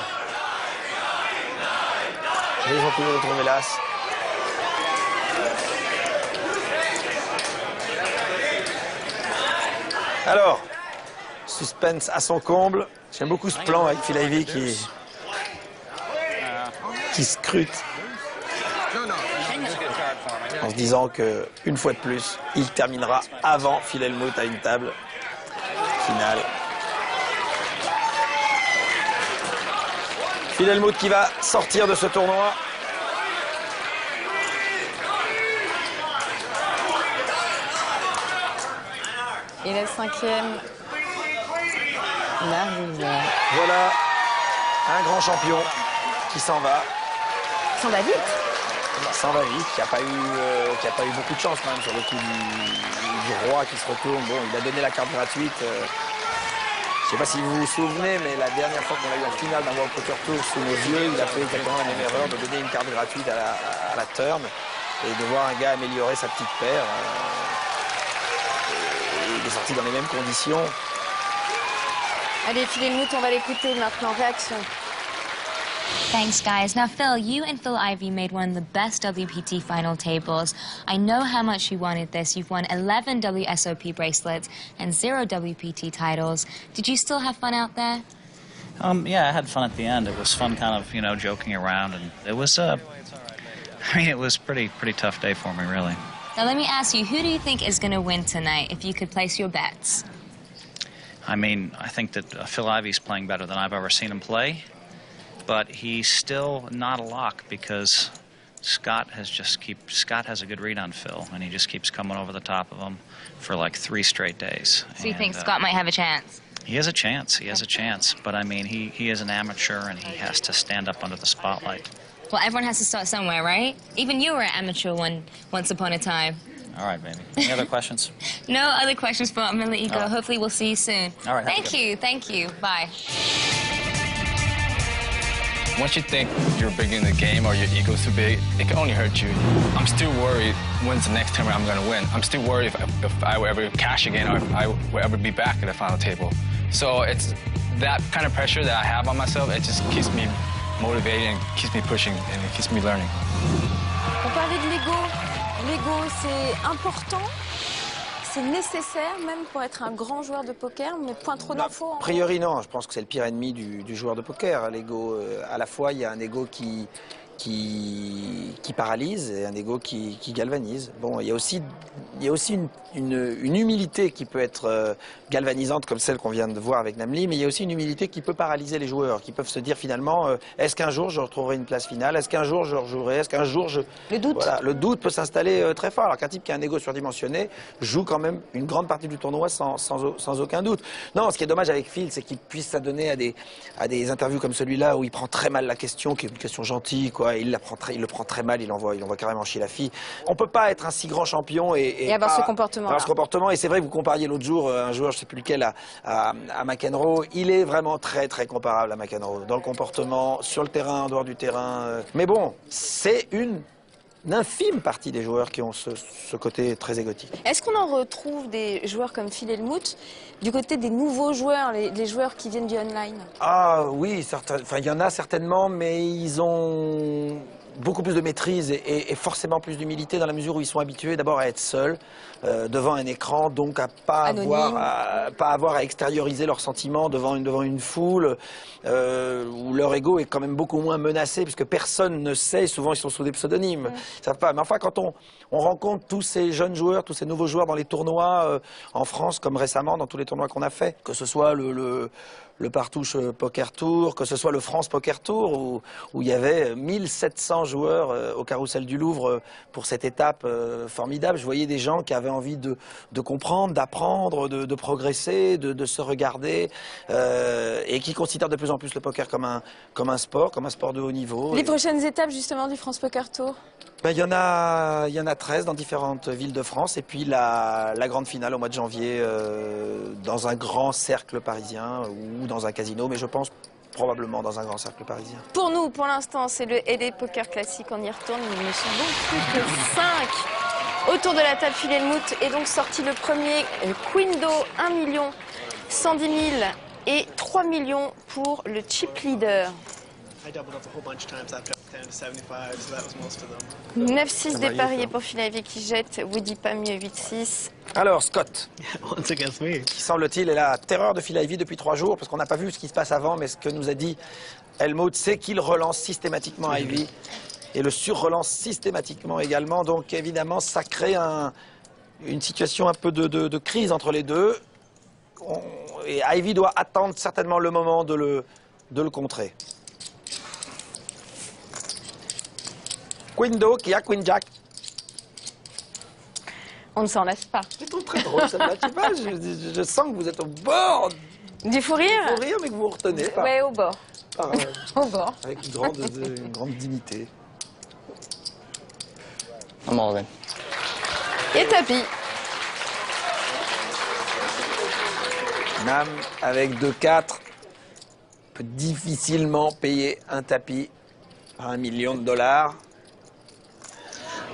Ils ont toujours retrouvé l'as. Alors, suspense à son comble. J'aime beaucoup ce plan avec Phil Ivey qui scrute en se disant que une fois de plus, il terminera avant Phil Hellmuth à une table finale. Phil Hellmuth qui va sortir de ce tournoi. Et la cinquième, l'arrivée. Voilà un grand champion qui s'en va. S'en va vite. S'en va vite, qui n'a pas eu beaucoup de chance quand même sur le coup du roi qui se retourne. Bon, il a donné la carte gratuite. Je ne sais pas si vous vous souvenez, mais la dernière fois qu'on a eu en finale d'un World Poker Tour sous nos yeux, il a fait exactement la même erreur de donner une carte gratuite à la turn et de voir un gars améliorer sa petite paire. Il est sorti dans les mêmes conditions. Allez, Phil Hellmuth, on va l'écouter maintenant. Réaction. Thanks, guys. Now, Phil, you and Phil Ivey made one of the best WPT final tables. I know how much you wanted this. You've won 11 WSOP bracelets and 0 WPT titles. Did you still have fun out there? Yeah, I had fun at the end. It was fun kind of, you know, joking around. And it was, I mean, it was pretty tough day for me, really. Now, let me ask you, who do you think is going to win tonight if you could place your bets? I mean, I think that Phil Ivey's playing better than I've ever seen him play. But he's still not a lock because Scott has a good read on Phil, and he just keeps coming over the top of him for like 3 straight days. So you think Scott might have a chance? He has a chance. He has a chance. But I mean, he is an amateur, and he has to stand up under the spotlight. Well, everyone has to start somewhere, right? Even you were an amateur once upon a time. All right, baby. Any other questions? No other questions, Phil. I'm going to let you go. All right. Hopefully we'll see you soon. All right. Thank you. Thank you. Bye. Once you think you're big in the game or your ego's too big, it can only hurt you. I'm still worried when's the next tournament I'm going to win. I'm still worried if I will ever cash again or if I will ever be back at the final table. So it's that kind of pressure that I have on myself. It just keeps me motivated and keeps me pushing and it keeps me learning. On parlait de l'ego. L'ego, c'est important. C'est nécessaire même pour être un grand joueur de poker, mais point trop d'infos. A priori, non. Je pense que c'est le pire ennemi du joueur de poker. L'ego, à la fois, il y a un ego qui paralyse et un ego qui galvanise. Bon, il y a aussi une humilité qui peut être galvanisante comme celle qu'on vient de voir avec Namli, mais il y a aussi une humilité qui peut paralyser les joueurs, qui peuvent se dire finalement, est-ce qu'un jour je retrouverai une place finale, est-ce qu'un jour je rejouerai, est-ce qu'un jour je... Le doute. Voilà, le doute peut s'installer très fort, alors qu'un type qui a un ego surdimensionné joue quand même une grande partie du tournoi sans aucun doute. Non, ce qui est dommage avec Phil, c'est qu'il puisse s'adonner à des interviews comme celui-là où il prend très mal la question, qui est une question gentille, quoi. Il le prend très mal, il envoie carrément chier la fille. On peut pas être un si grand champion et avoir pas ce comportement. avoir ce comportement. Et c'est vrai que vous compariez l'autre jour un joueur, je sais plus lequel, à McEnroe. Il est vraiment très très comparable à McEnroe dans le comportement, sur le terrain, en dehors du terrain. Mais bon, c'est une infime partie des joueurs qui ont ce côté très égotique. Est-ce qu'on en retrouve des joueurs comme Phil Hellmuth du côté des nouveaux joueurs, les joueurs qui viennent du online? Ah oui, il y en a certainement, mais ils ont beaucoup plus de maîtrise et forcément plus d'humilité dans la mesure où ils sont habitués d'abord à être seuls devant un écran, donc à pas avoir à extérioriser leurs sentiments devant une foule où leur ego est quand même beaucoup moins menacé puisque personne ne sait, souvent ils sont sous des pseudonymes, ils savent pas. Mais enfin quand on rencontre tous ces jeunes joueurs, tous ces nouveaux joueurs dans les tournois en France comme récemment dans tous les tournois qu'on a fait, que ce soit le Partouche Poker Tour, que ce soit le France Poker Tour, où il y avait 1700 joueurs au Carrousel du Louvre pour cette étape formidable. Je voyais des gens qui avaient envie de comprendre, d'apprendre, de progresser, de se regarder, et qui considèrent de plus en plus le poker comme un sport de haut niveau. Les prochaines étapes justement du France Poker Tour? Ben, il y en a 13 dans différentes villes de France et puis la grande finale au mois de janvier dans un grand cercle parisien ou dans un casino, mais je pense probablement dans un grand cercle parisien. Pour nous, pour l'instant, c'est le LA Poker Classic. On y retourne, ils ne sont donc plus que 5. Autour de la table, Phil Hellmuth est donc sorti le premier Quindo, 1 110 000 et 3 millions pour le chip leader. 9-6 dépareillé pour Phil Ivey qui jette Woody Pamieux 8-6. Alors Scott, qui semble-t-il est la terreur de Phil Ivey depuis 3 jours, parce qu'on n'a pas vu ce qui se passe avant, mais ce que nous a dit Hellmuth, c'est qu'il relance systématiquement Ivey et le sur-relance systématiquement également. Donc évidemment, ça crée une situation un peu de crise entre les deux. Et Ivey doit attendre certainement le moment de le contrer. Quindo qui a Queen Jack. On ne s'en lasse pas. C'est très drôle celle-là, tu vois, je sens que vous êtes au bord du fou rire. Du fou rire, mais que vous vous retenez. Ouais, au bord. Au bord. Avec une grande dignité. I'm all in. Et tapis. Nam avec 2-4 peut difficilement payer un tapis à $1 million.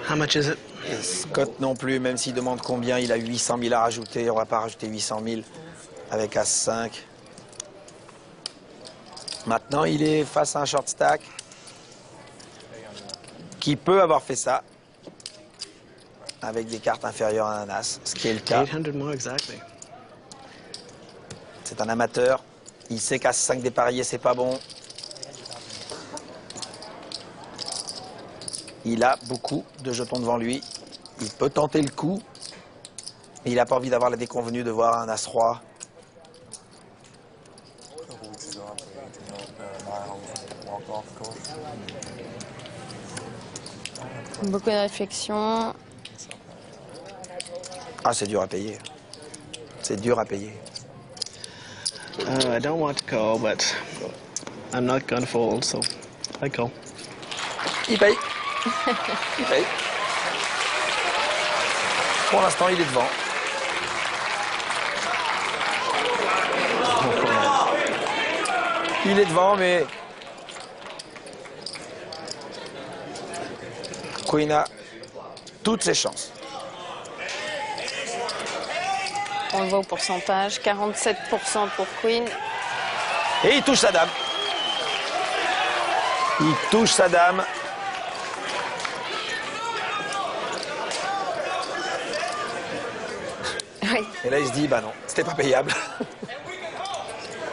How much is it? Et Scott non plus, même s'il demande combien, il a 800 000 à rajouter. On va pas rajouter 800 000 avec As-5. Maintenant, il est face à un short stack qui peut avoir fait ça avec des cartes inférieures à un As, ce qui est le cas. 800 more exactly. C'est un amateur. Il sait qu'As-5 dépareillé, c'est pas bon. Il a beaucoup de jetons devant lui. Il peut tenter le coup. Mais il n'a pas envie d'avoir la déconvenue de voir un As-Roi. Beaucoup de réflexion. Ah, c'est dur à payer. C'est dur à payer. I don't want to go, but I'm not gonna fold, so I go. Il paye. Il paye. Pour l'instant, il est devant. Il est devant, mais Queen a toutes ses chances. On le voit au pourcentage, 47% pour Queen. Et il touche sa dame. Il touche sa dame. Oui. Et là, il se dit, bah non, c'était pas payable.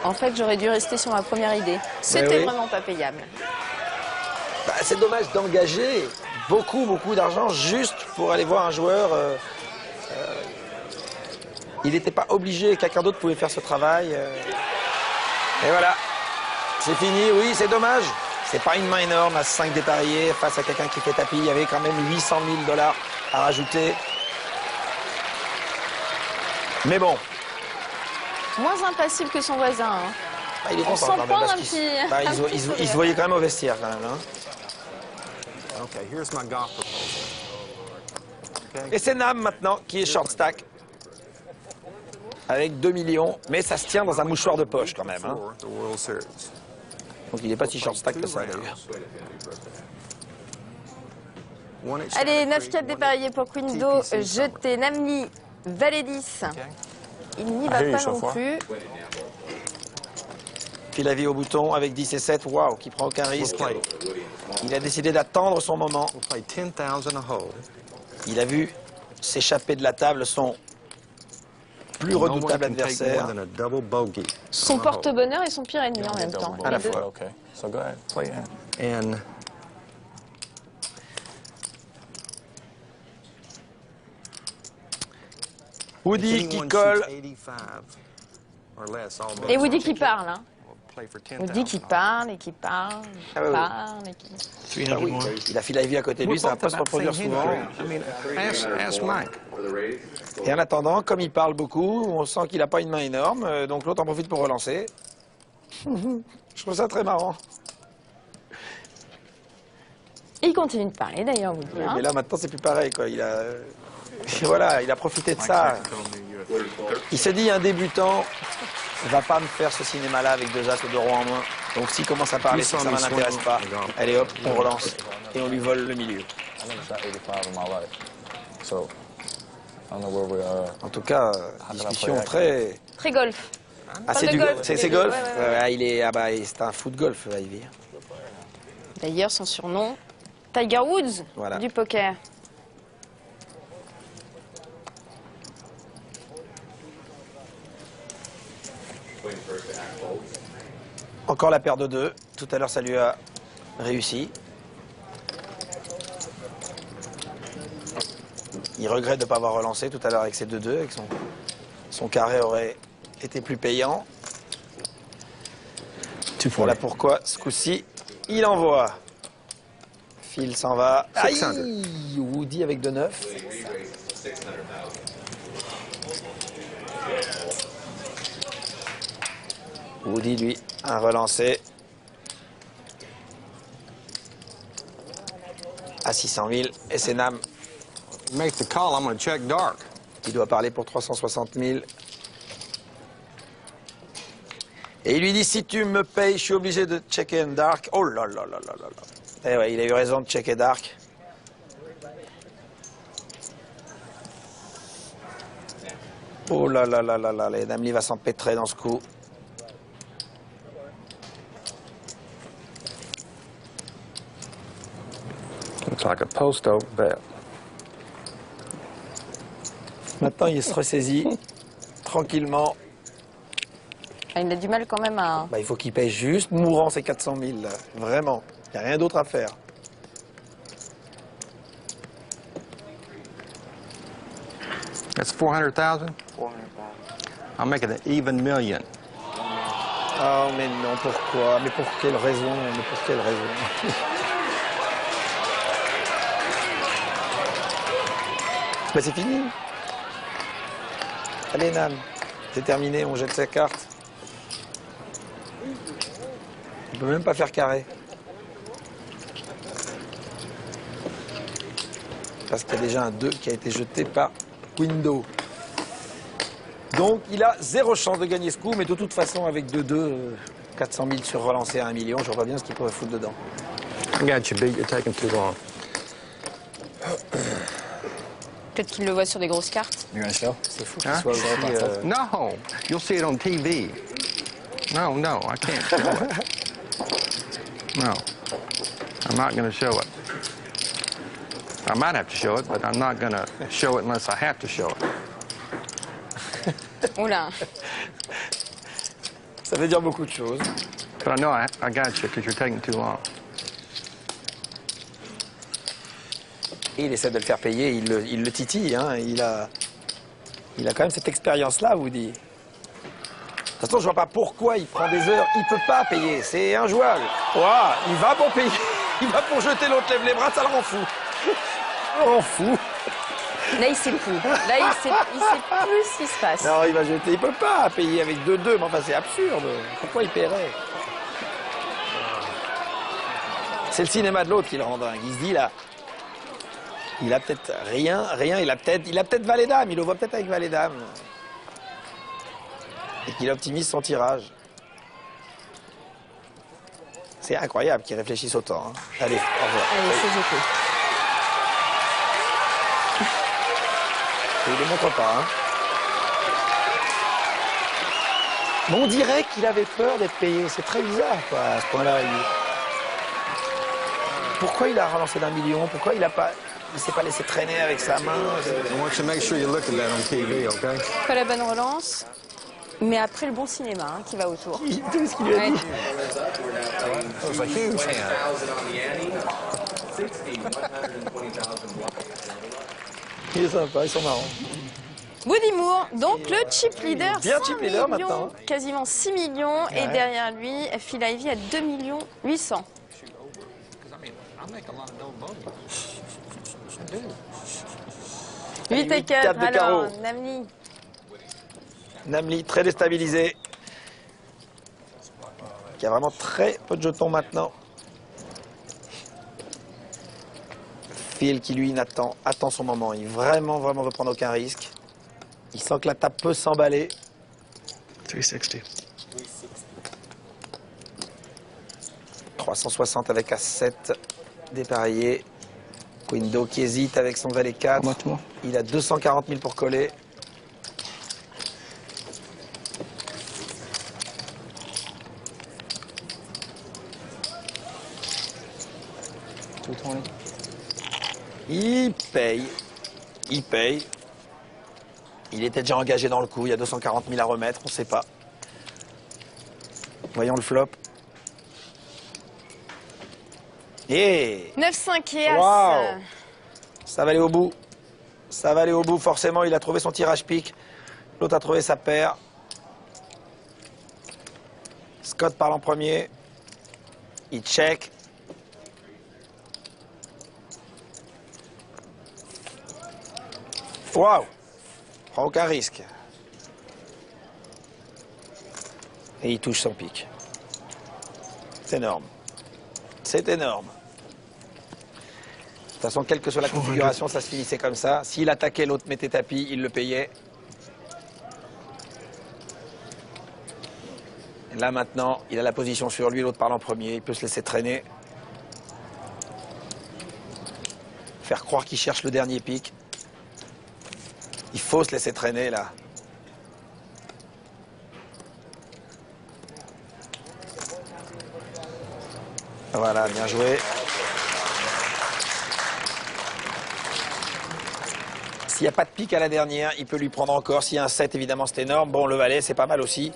En fait, j'aurais dû rester sur ma première idée. C'était oui. vraiment pas payable. Bah, c'est dommage d'engager beaucoup d'argent juste pour aller voir un joueur. Il n'était pas obligé, quelqu'un d'autre pouvait faire ce travail. Et voilà, c'est fini. Oui, c'est dommage. C'est pas une main énorme à 5 dépareillés face à quelqu'un qui fait tapis. Il y avait quand même 800 000 $ à rajouter. Mais bon. Moins impassible que son voisin. Hein. Bah, il est On content s'en quand même. prend Parce un qu'il petit... bah, un il petit se sourire. voyait quand même au vestiaire quand même. Hein. Okay, here's my golf proposal. Et c'est Nam maintenant qui est short stack. Avec 2 millions. Mais ça se tient dans un mouchoir de poche quand même. Hein. The World Series. Donc il n'est pas si short stack que ça d'ailleurs. Allez, 9-4 dépareillés pour Queen Do, jeté. Namli, Valet 10. Il n'y va pas non plus. Philavi au bouton avec 10 et 7. Waouh, qui prend aucun risque. Il a décidé d'attendre son moment. Il a vu s'échapper de la table son plus redoutable adversaire. Son porte-bonheur et son pire ennemi en même temps. À la Les deux. fois. Okay, so go ahead, play your hand. And Woody qui colle. Et Woody qui parle. Hein. Woody qui parle et qui parle, Ah oui, oui. parle et qui... Ah oui, il a Philavi à côté de lui, ça va pas se reproduire souvent. ask Mike. Et en attendant, comme il parle beaucoup, on sent qu'il n'a pas une main énorme, donc l'autre en profite pour relancer. Je trouve ça très marrant. Il continue de parler d'ailleurs, Woody. Oui, Hein. mais là maintenant c'est plus pareil quoi. Il a, voilà, il a profité de ça. Il s'est dit un débutant ne va pas me faire ce cinéma-là avec 2 as ou 2 rois en main. Donc s'il commence à parler, ça ne m'intéresse pas. Allez hop, on relance et on lui vole le milieu. En tout cas, discussion très. Très golf. Ah, c'est du golf. C'est golf. Il est, ah bah, c'est un foot golf, Ivy. D'ailleurs, son surnom, Tiger Woods Voilà. du poker. Encore la paire de 2. Tout à l'heure, ça lui a réussi. Il regrette de ne pas avoir relancé tout à l'heure avec ses 2-2. Avec son carré aurait été plus payant. Voilà pourquoi, ce coup-ci, il envoie. Phil s'en va. Aïe, Woody avec 2-9. Woody, lui, un relancé. À 600 000. Et c'est Nam Make the call, I'm going to check dark. qui doit parler pour 360 000. Et il lui dit, si tu me payes, je suis obligé de checker un dark. Oh là là là là là là. Eh ouais, il a eu raison de checker dark. Oh là là là là là, les Namli va s'empêtrer dans ce coup. Looks like a post-oak bet. Maintenant, il se ressaisit tranquillement. Ah, il a du mal quand même à... Bah, il faut qu'il paye juste mourant ces 400 000. Là. Vraiment, il n'y a rien d'autre à faire. That's 400,000? 400,000. I'll make it an even million. Oh, mais non, pourquoi? Mais pour quelle raison? Mais pour quelle raison? Bah, c'est fini. Allez, Nam. C'est terminé, on jette sa carte. On peut même pas faire carré. Parce qu'il y a déjà un 2 qui a été jeté par Quindo. Donc, il a 0 chance de gagner ce coup, mais de toute façon, avec 2-2, 400 000 sur relancé à 1 million, je vois pas bien ce qu'il pourrait foutre dedans. I got you, Big. You're taking too long. Peut-être qu'il le voit sur des grosses cartes. C'est fou qu'il soit au grand partant. No, you'll see it on TV. No, I can't show it. No, I'm not going to show it. I might have to show it, but I'm not going to show it unless I have to show it. Oula. Ça veut dire beaucoup de choses. But I know I got you because you're taking too long. Et il essaie de le faire payer, il le titille. Hein. Il a quand même cette expérience-là, vous dit. De toute façon, je vois pas pourquoi il prend des heures. Il peut pas payer, c'est injouable. Ouah, il va pour payer. Il va pour jeter l'autre, lève les bras, ça le rend fou. Ça le rend fou. Là, il sait plus. Là, il sait plus ce qui se passe. Non, il va jeter. Il peut pas payer avec 2-2, mais enfin, c'est absurde. Pourquoi il paierait? C'est le cinéma de l'autre qui le rend dingue. Il se dit, là, il a peut-être rien, il a peut-être valet dame, il le voit peut-être avec valet dame. Et qu'il optimise son tirage. C'est incroyable qu'il réfléchisse autant. Hein. Allez, au revoir. Allez, c'est jeté. Il ne le montre pas. Hein. Mais on dirait qu'il avait peur d'être payé. C'est très bizarre, quoi, à ce point-là. Pourquoi il a relancé d'1 million? Pourquoi il ne s'est pas laissé traîner avec sa main? I want you to make sure you look at that on TV, okay? Pas la bonne relance, mais après le bon cinéma hein, qui va autour. Il dit ce qu'il lui a dit. It was a huge hand. Il est sympa, ils sont marrants. Woody Moore, donc le chip leader, Bien 5 chip leader millions, maintenant. quasiment 6 millions, et derrière lui, Phil Ivey à 2 millions 800. 8 et 4, de carreau. alors, Namli. Namli, très déstabilisé. Qui a vraiment très peu de jetons maintenant. Phil qui lui attend son moment. Il vraiment veut prendre aucun risque. Il sent que la table peut s'emballer. 360. 360 avec As-7 dépareillé. Quindo qui hésite avec son valet 4. Il a 240 000 pour coller. Il paye. Il était déjà engagé dans le coup. Il y a 240 000 à remettre, on ne sait pas. Voyons le flop. Et 9-5 et As. Wow. Ça va aller au bout. Ça va aller au bout, forcément. Il a trouvé son tirage pique. L'autre a trouvé sa paire. Scott parle en premier. Il check. Waouh! Prend aucun risque. Et il touche son pique. C'est énorme. C'est énorme. De toute façon, quelle que soit la configuration, ça se finissait comme ça. S'il attaquait, l'autre mettait tapis, il le payait. Et là, maintenant, il a la position sur lui, l'autre parle en premier, il peut se laisser traîner. Faire croire qu'il cherche le dernier pic. Il faut se laisser traîner, là. Voilà, bien joué. S'il n'y a pas de pique à la dernière, il peut lui prendre encore. S'il y a un 7, évidemment, c'est énorme. Bon, le valet, c'est pas mal aussi.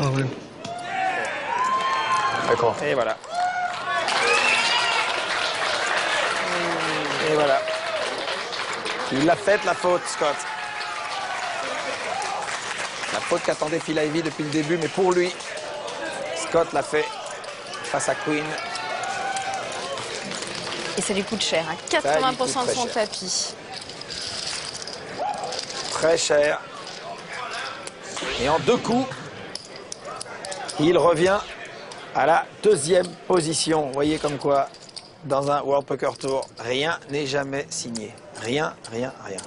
Oh, oui. D'accord. Et voilà. Et voilà. Il l'a faite, la faute, Scott. La faute qu'attendait Phil Ivey depuis le début, mais pour lui, Scott l'a fait face à Queen. Et ça lui coûte cher, hein. 80% de son tapis. Très cher. Et en 2 coups, il revient à la 2e position. Vous voyez comme quoi, dans un World Poker Tour, rien n'est jamais signé. Rien, rien, rien.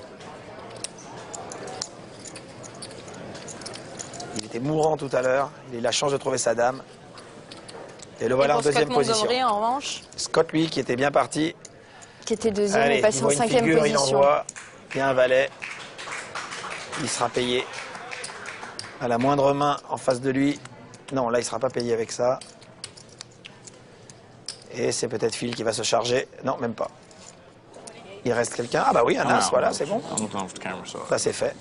Il était mourant tout à l'heure. Il a eu la chance de trouver sa dame. Et le voilà en 2e position. En revanche, Scott, lui, qui était bien parti. qui était 2e, Allez, est passé en 5e position. Il envoie. Il y a un valet. Il sera payé à la moindre main en face de lui. Non, là, il ne sera pas payé avec ça. Et c'est peut-être Phil qui va se charger. Non, même pas. Il reste quelqu'un. Ah bah oui, un as, voilà, c'est bon. Ça, c'est fait.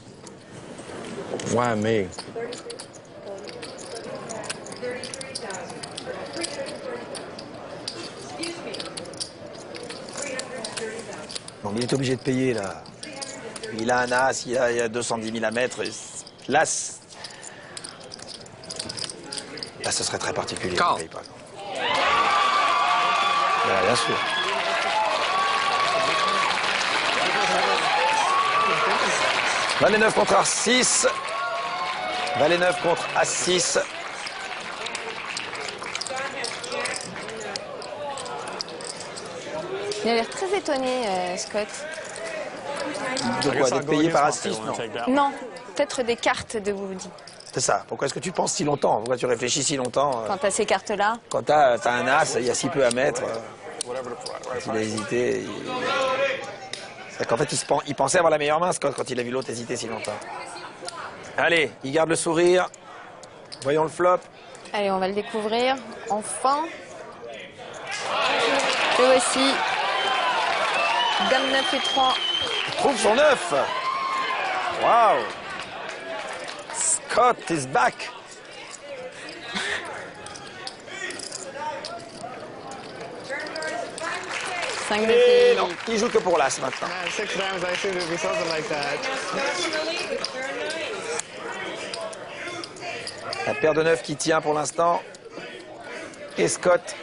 Why me? Donc il est obligé de payer, là. Il a un as, il y a 210 000 à mettre. Là, ce serait très particulier. Call. Il paye pas. Bien sûr. Valet 9 contre As6. Valet 9 contre As6. Il a l'air très étonné, Scott. De quoi? D'être payé par As6? Non. Non, peut-être des cartes de Woody. C'est ça. Pourquoi est-ce que tu penses si longtemps? Pourquoi tu réfléchis si longtemps? Quand tu as ces cartes-là. Quand tu as un as, il y a si peu à mettre. Il a hésité. C'est qu'en fait, il pensait avoir la meilleure main, Scott, quand il a vu l'autre hésiter si longtemps. Allez, il garde le sourire. Voyons le flop. Allez, on va le découvrir. Enfin. Le voici. Dame 9 et 3. Il trouve son 9. Waouh. Scott is back. Et non, il joue que pour l'as maintenant. 6 times, I think it'd be something like that. La paire de 9 qui tient pour l'instant. Et Scott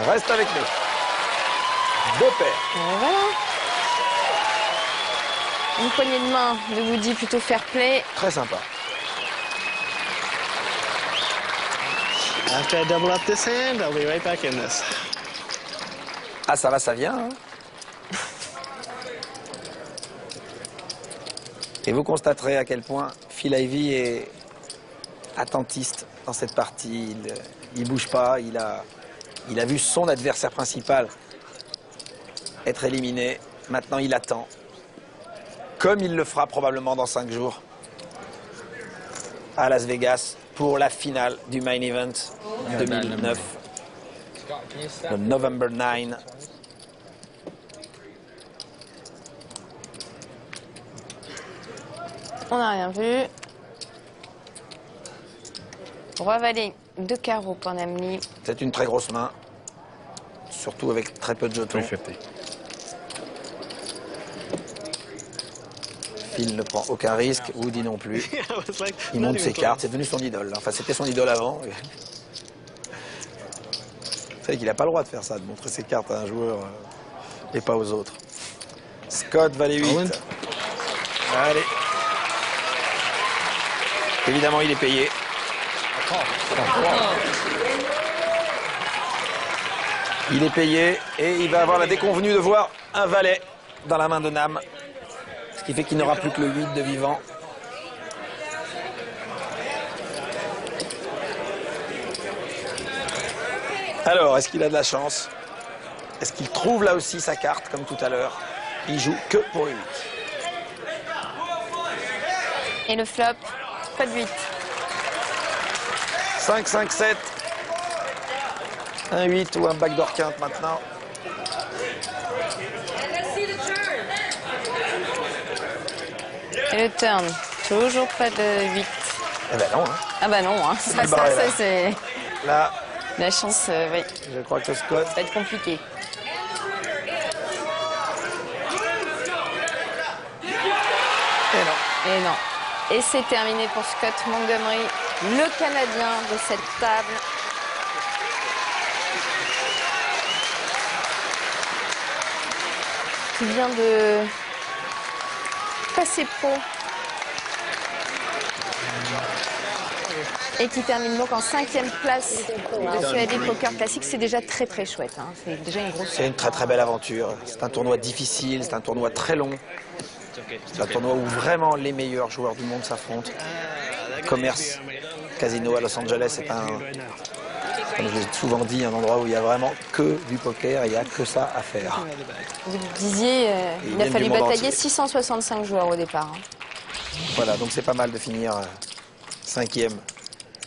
reste avec nous. 2 paires. Et voilà. Une poignée de main de Woody plutôt fair play. Très sympa. After I double up this hand, I'll be right back in this. Ah, ça va, ça vient. Hein. Et vous constaterez à quel point Phil Ivey est attentiste dans cette partie. Il bouge pas. Il a vu son adversaire principal être éliminé. Maintenant, il attend. Comme il le fera probablement dans 5 jours à Las Vegas pour la finale du Main Event 2009, le November 9. On n'a rien vu. Roi valet de carreau pour Namli. C'est une très grosse main, surtout avec très peu de jetons. Phil ne prend aucun risque, Woody non plus. Il monte ses cartes, c'est devenu son idole. Enfin, c'était son idole avant. Vous savez qu'il n'a pas le droit de faire ça, de montrer ses cartes à un joueur et pas aux autres. Scott, valet 8. Allez. Évidemment, il est payé. Il est payé et il va avoir la déconvenue de voir un valet dans la main de Nam. Ce qui fait qu'il n'aura plus que le 8 de vivant. Alors, est-ce qu'il a de la chance? Est-ce qu'il trouve là aussi sa carte, comme tout à l'heure? Il joue que pour le 8. Et le flop, pas de 8. 5, 5, 7. Un 8 ou un backdoor quinte maintenant. Et le turn, toujours pas de 8. Eh ben non. Hein. Ah bah non, hein. Ça c'est... Là, la chance, oui. Je crois que Scott... Ça va être compliqué. Et non. Et non. Et c'est terminé pour Scott Montgomery, le Canadien de cette table. qui vient de passer pro et qui termine donc en 5e place de ce LA Poker Classic. C'est déjà très très chouette, hein. C'est déjà une grosse... C'est une très très belle aventure. C'est un tournoi difficile, c'est un tournoi très long. C'est un tournoi où vraiment les meilleurs joueurs du monde s'affrontent. Commerce Casino à Los Angeles, c'est un, comme je l'ai souvent dit, un endroit où il y a vraiment que du poker, il n'y a que ça à faire. Vous le disiez, il a fallu batailler 665 joueurs au départ. Voilà, donc c'est pas mal de finir 5e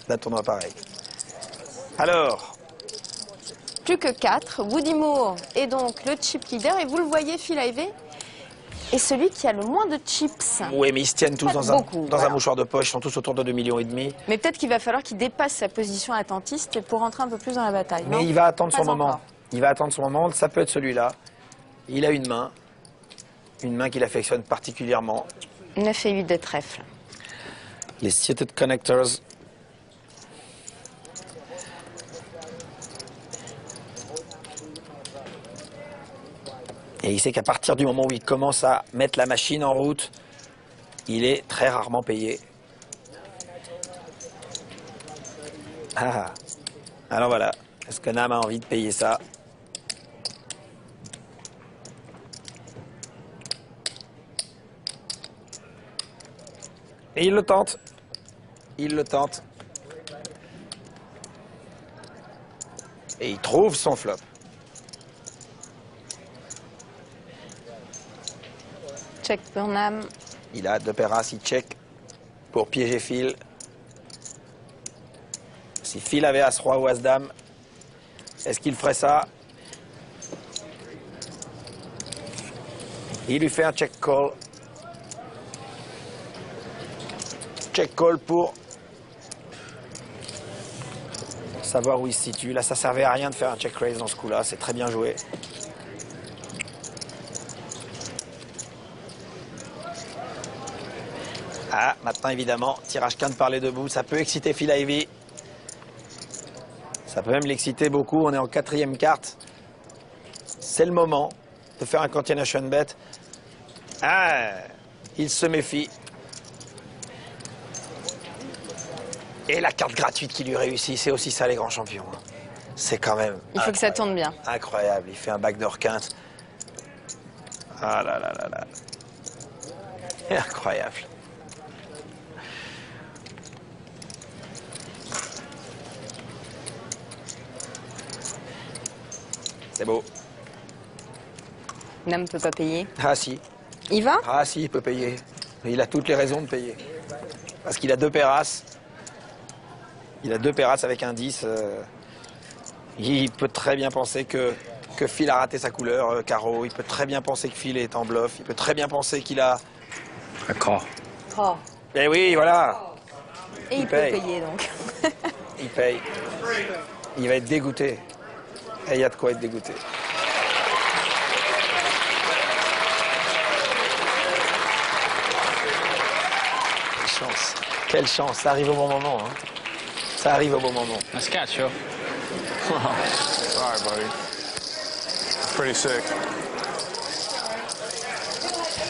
d'un tournoi pareil. Alors, plus que 4, Woody Moore est donc le chip leader et vous le voyez, Phil Ivey est celui qui a le moins de chips. Oui, mais ils se tiennent tous dans un mouchoir de poche, ils sont tous autour de 2,5 millions. Mais peut-être qu'il va falloir qu'il dépasse sa position attentiste pour rentrer un peu plus dans la bataille. Mais non, il va attendre son moment. encore. Il va attendre son moment, ça peut être celui-là. Il a une main qu'il affectionne particulièrement. 9 et 8 de trèfle. Les Suited Connectors. Et il sait qu'à partir du moment où il commence à mettre la machine en route, il est très rarement payé. Ah. Alors voilà, est-ce que Nam a envie de payer ça? Et il le tente. Il le tente. Et il trouve son flop. Check pour Nam. Il a 2 paires as, il check pour piéger Phil. Si Phil avait As-Roi ou As-Dame, est-ce qu'il ferait ça? Il lui fait un check call. Check call pour savoir où il se situe. Là, ça servait à rien de faire un check raise dans ce coup-là. C'est très bien joué. Ah, maintenant, évidemment, tirage quinte par les deux bouts. Ça peut exciter Phil Ivey. Ça peut même l'exciter beaucoup. On est en 4e carte. C'est le moment de faire un continuation bet. Ah, il se méfie. Et la carte gratuite qui lui réussit, c'est aussi ça les grands champions. C'est quand même... Il faut que ça tourne bien. Incroyable, il fait un backdoor quinte. Ah là là là là. Incroyable. C'est beau. Nam ne peut pas payer. Ah si. Il va? Ah si, il peut payer. Il a toutes les raisons de payer. Parce qu'il a 2 paires as. Il a 2 paires as avec un 10. Il peut très bien penser que Phil a raté sa couleur, carreau. Il peut très bien penser que Phil est en bluff. Il peut très bien penser qu'il a... I call. Oh. Eh oui, voilà. Et il peut payer donc. Il paye. Il va être dégoûté. Et il y a de quoi être dégoûté. Quelle chance. Quelle chance. Ça arrive au bon moment. Hein. Ça arrive au bon moment. Nice catch, Joe. Sorry, buddy. Pretty sick.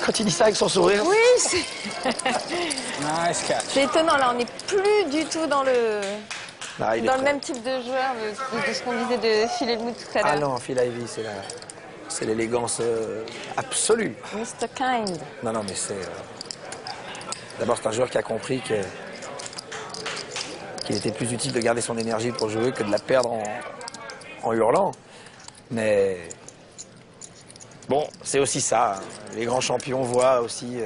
Quand il dit ça avec son sourire. Oui, c'est... Nice catch. C'est étonnant, là on n'est plus du tout dans le... Ah, il est Dans le prêt. même type de joueur de ce qu'on disait de Phil Hellmuth tout à l'heure. Ah non, Phil Ivey, c'est l'élégance absolue. Mr. Kind. Non, non, mais c'est... D'abord, c'est un joueur qui a compris qu'il était plus utile de garder son énergie pour jouer que de la perdre en hurlant. Mais... Bon, c'est aussi ça. Hein. Les grands champions voient aussi...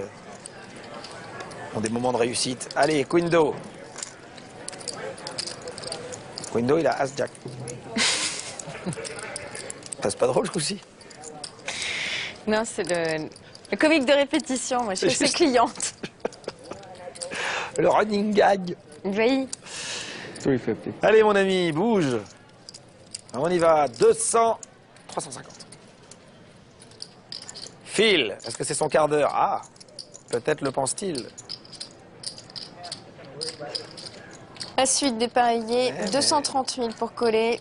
ont des moments de réussite. Allez, Quindo. Quindo, il a As-Jack. C'est pas drôle, ce coup-ci. Non, c'est le comique de répétition, moi, chez ses clientes. Le running gag. Oui. 350. Allez, mon ami, bouge. On y va. 200, 350. Phil, est-ce que c'est son quart d'heure? Ah, peut-être le pense-t-il. La suite dépareillée, 230 000 pour coller.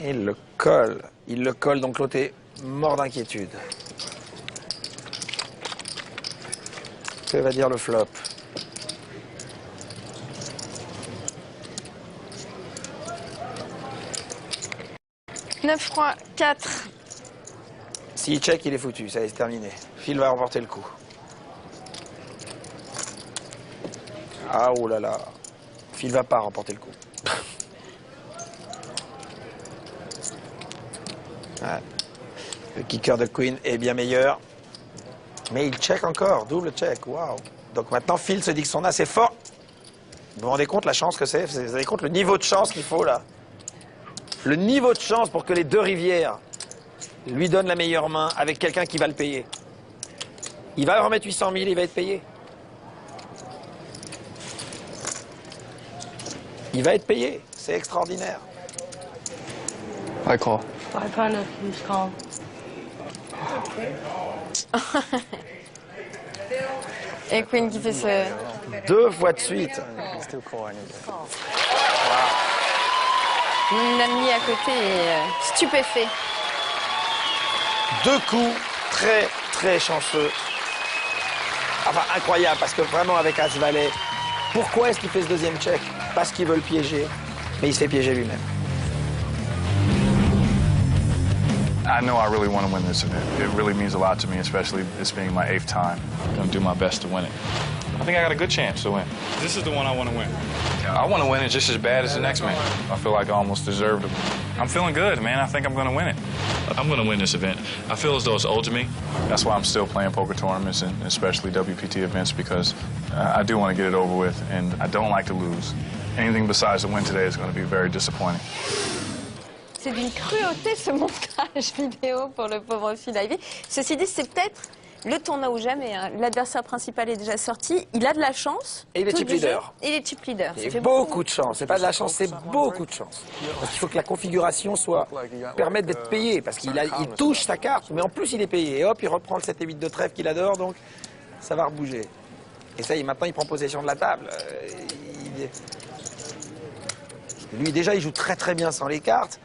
Il le colle. Il le colle, donc l'autre est mort d'inquiétude. Que va dire le flop? Neuf, 3, 4. S'il check, il est foutu, ça y est, c'est terminé. Phil va remporter le coup. Ah, oh là là. Phil va pas remporter le coup. Ouais. Le kicker de Queen est bien meilleur. Mais il check encore, double check, waouh. Donc maintenant, Phil se dit que son as est fort. Vous vous rendez compte la chance que c'est? Vous vous rendez compte le niveau de chance qu'il faut là? Le niveau de chance pour que les deux rivières lui donnent la meilleure main avec quelqu'un qui va le payer. Il va remettre 800 000, il va être payé. Il va être payé, c'est extraordinaire. I call. Et Queen qui fait ce... 2 fois de suite. Namni à côté est stupéfait. 2 coups très très chanceux. Enfin incroyable parce que vraiment avec As-Valet, pourquoi est-ce qu'il fait ce deuxième check? Parce qu'il veut le piéger, mais il se fait piéger lui-même. I know I really want to win this event. It really means a lot to me, especially this being my 8th time. I'm going to do my best to win it. I think I got a good chance to win. This is the one I want to win. I want to win it just as bad as the next man. I feel like I almost deserved it. I'm feeling good, man. I think I'm going to win it. I'm going to win this event. I feel as though it's owed to me. That's why I'm still playing poker tournaments and especially WPT events because I do want to get it over with and I don't like to lose. Anything besides the win today is going to be very disappointing. C'est d'une cruauté ce montage vidéo pour le pauvre Phil Ivey. Ceci dit, c'est peut-être le tournoi ou jamais. Hein. L'adversaire principal est déjà sorti. Il a de la chance. Et il est chip leader. Et il est chip leader. Il a beaucoup de chance. C'est pas de la chance, c'est beaucoup de chance. Parce qu'il faut que la configuration permette d'être payé. Parce qu'il touche sa carte, mais en plus il est payé. Et hop, il reprend le 7 et 8 de trèfle qu'il adore, donc ça va rebouger. Et ça, maintenant, il prend possession de la table. Lui, déjà, il joue très très bien sans les cartes.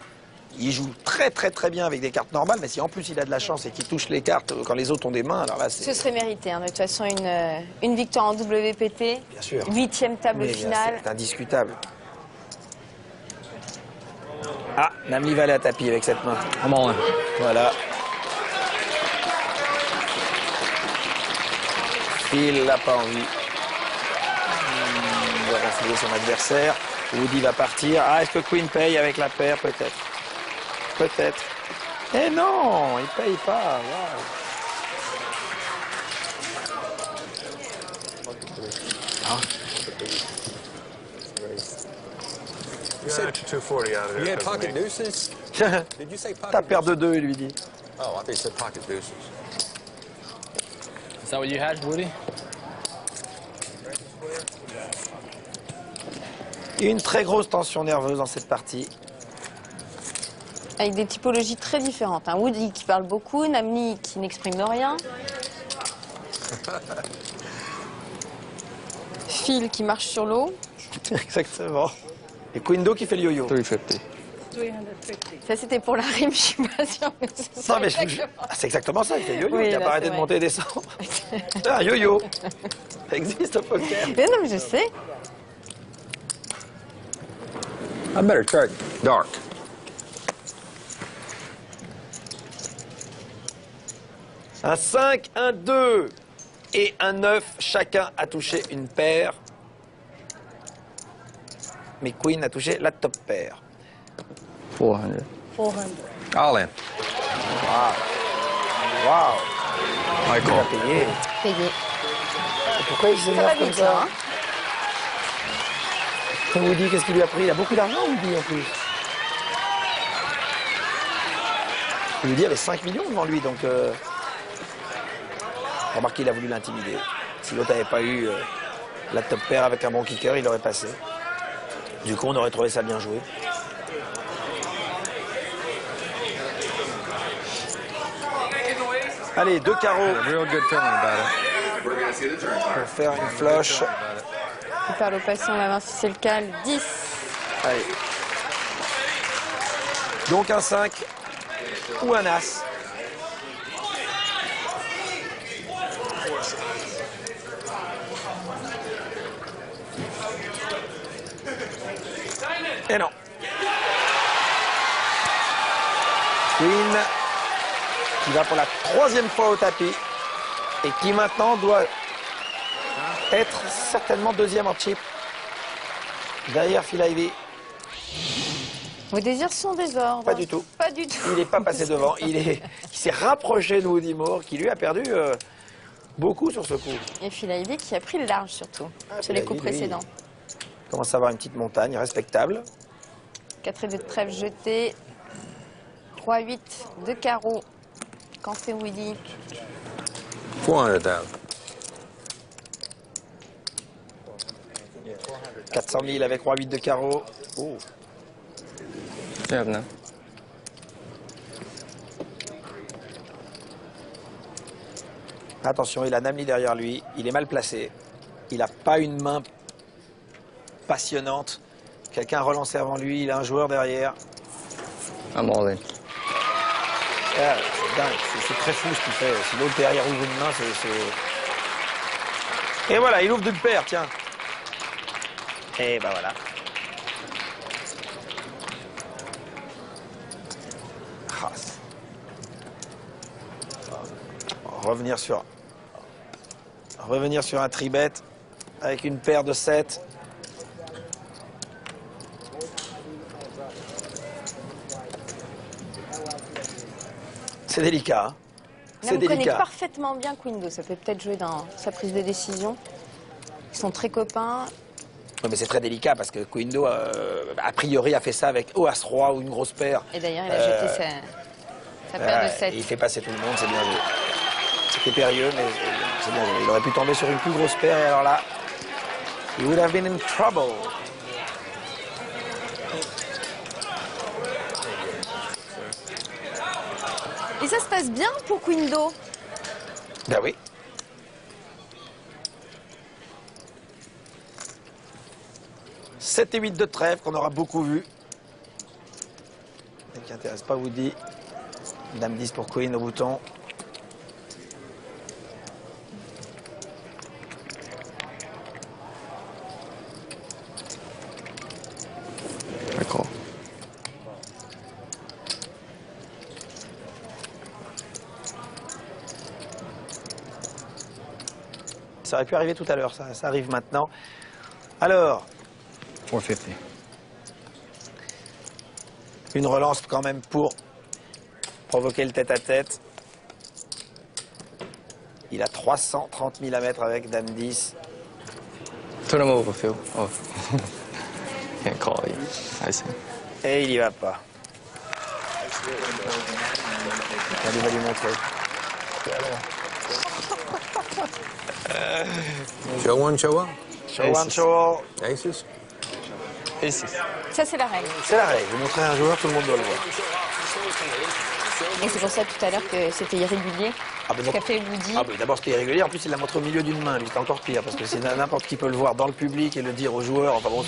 Il joue très très très bien avec des cartes normales, mais si en plus il a de la chance et qu'il touche les cartes quand les autres ont des mains, alors là c'est... Ce serait mérité, hein. De toute façon, une victoire en WPT, bien sûr. 8e table finale. C'est indiscutable. Ah, Namli va aller à tapis avec cette main. Voilà. Phil n'a pas envie de renflouer son adversaire. Woody va partir. Ah, est-ce que Queen paye avec la paire? Peut-être. Peut-être. Eh non, il paye pas. Wow. You said 240 out of there. You had pocket deuces? Did you say pocket Ta paire de 2, il lui dit. Oh, I thought you said pocket deuces. Is that what you had, Woody? Une très grosse tension nerveuse dans cette partie. Avec des typologies très différentes. Un Woody qui parle beaucoup, Namni qui n'exprime rien. Phil qui marche sur l'eau. Exactement. Et Quindo qui fait le yo-yo. 350. Ça, c'était pour la rime, je suis pas sûre. Mais non, mais c'est exactement ça, il fait yo-yo. Oui, il n'a pas arrêté de monter et descendre. Un yo-yo. Ça existe au poker. Mais non, mais je sais. I better check dark. Un 5, un 2 et un 9. Chacun a touché une paire. Mais Queen a touché la top paire. 400. All in. Waouh. Waouh. I Il va call. payer. Payé. Pourquoi il Ça va s'énerve comme vite, ça hein. Woody, qu'est-ce qu'il lui a pris? Il a beaucoup d'argent, Woody, en plus. Woody avait 5 millions devant lui, donc... Remarquez, il a voulu l'intimider. Si l'autre n'avait pas eu la top paire avec un bon kicker, il aurait passé. Du coup, on aurait trouvé ça bien joué. Allez, 2 carreaux. Real good feeling about it. Pour faire une flush. Il parle au patient, la main si c'est le cas, le 10. Allez. Donc un 5 ou un As. Et non. Queen qui va pour la 3e fois au tapis et qui maintenant doit être certainement 2e en chip derrière Phil Ivey. Vos désirs sont des ordres. Pas du tout. Pas du tout. Il n'est pas passé devant. Il s'est rapproché de Woody Moore qui lui a perdu beaucoup sur ce coup. Et Phil Ivey qui a pris le large surtout sur les coups précédents. Il commence à avoir une petite montagne respectable. 4 et 2 de trèfle jeté. 3-8 de carreau. Quand fait Woody. 400,000. 400 000 avec roi 8 de carreau. Oh. Attention, il a Namli derrière lui. Il est mal placé. Il n'a pas une main passionnante. Quelqu'un a relancé avant lui. Il a un joueur derrière. I'm all in. Ah, c'est dingue. C'est très fou ce qu'il fait. Si l'autre derrière ouvre une main, c'est... Et voilà, il ouvre d'une paire, tiens. Et ben voilà. Ah, revenir sur un tribet avec une paire de 7. C'est délicat. Hein. C'est délicat. On connaît parfaitement bien Quindo. Ça peut peut-être jouer dans sa prise de décision. Ils sont très copains. Oui, mais c'est très délicat parce que Quindo, a priori, a fait ça avec As-Roi ou une grosse paire. Et d'ailleurs, il a jeté sa paire de 7. Il fait passer tout le monde, c'est bien joué. C'était périlleux, mais c'est bien joué. Il aurait pu tomber sur une plus grosse paire et alors là, he would have been in trouble. Et ça se passe bien pour Quindo. Ben oui. « 7 et 8 de trèfle qu'on aura beaucoup vu. Et qui n'intéresse pas Woody. Dame 10 pour Queen au bouton. D'accord. Ça aurait pu arriver tout à l'heure, ça arrive maintenant. Alors, 450. une relance quand même pour provoquer le tête-à-tête. Il a 330 000 à mettre avec Dame 10. Turn him over, Phil. Oh. Can't call you. I see. Et il y va pas. Il va lui montrer. Show one, show one. Show one, show all. Aces. Aces. Ça, c'est la règle. C'est la règle. Vous montrez à un joueur, tout le monde doit le voir. Et c'est pour ça tout à l'heure que c'était irrégulier. Ah, ben Ce qu'a fait Woody. Ah, ben d'abord, c'était irrégulier. En plus, il l'a montré au milieu d'une main. Lui, c'est encore pire. Parce que c'est n'importe qui peut le voir dans le public et le dire aux joueurs. Enfin bon,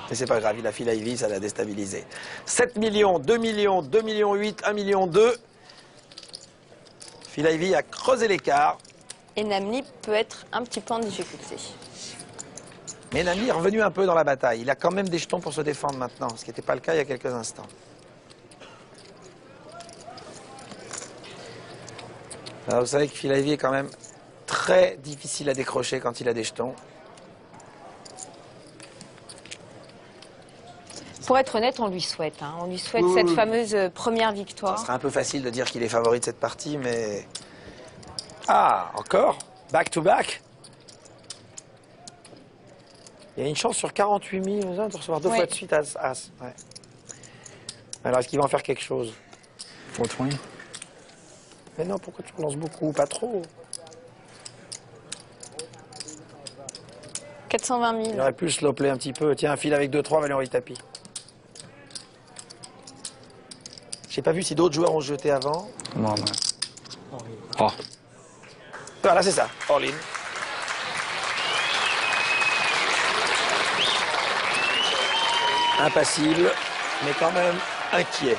mais c'est pas grave. Il a Phil Ivey, ça l'a déstabilisé. 7 millions, 2 millions, 2 millions 8, 1 million 2. Phil Ivey a creusé l'écart. Et Namli peut être un petit peu en difficulté. Mais Namli est revenu un peu dans la bataille. Il a quand même des jetons pour se défendre maintenant, ce qui n'était pas le cas il y a quelques instants. Alors vous savez que Phil Ivey est quand même très difficile à décrocher quand il a des jetons. Pour être honnête, on lui souhaite. Hein. On lui souhaite cette fameuse première victoire. Ça serait un peu facile de dire qu'il est favori de cette partie, mais... Ah, encore? Back to back? Il y a une chance sur 48 000 de recevoir deux fois de suite As. Ouais. Alors, est-ce qu'il va en faire quelque chose? 420. Mais non, pourquoi tu relances beaucoup? Pas trop. 420 000. Il aurait pu se slow play un petit peu. Tiens, un fil avec 2-3, va lui envoyer le tapis. J'ai pas vu si d'autres joueurs ont jeté avant. Non, non. Oh. Voilà, c'est ça. All in. Impassible, mais quand même inquiet.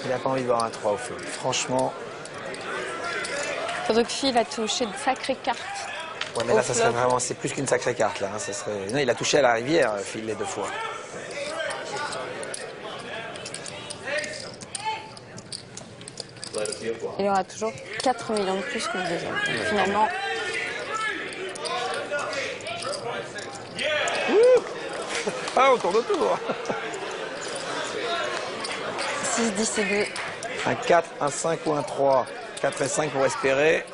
Il n'a pas envie de voir un 3 au feu. Franchement. Donc Phil a touché de sacrées cartes. Ouais, mais là, ça serait vraiment, c'est plus qu'une sacrée carte, là. Hein. Ça serait... Non, il a touché à la rivière, Phil, les 2 fois. Il aura toujours 4 millions de plus que le deuxième. Donc, finalement... Ah, au tour de tour. 6, 10 et 2. Un 4, un 5 ou un 3. 4 et 5 pour espérer.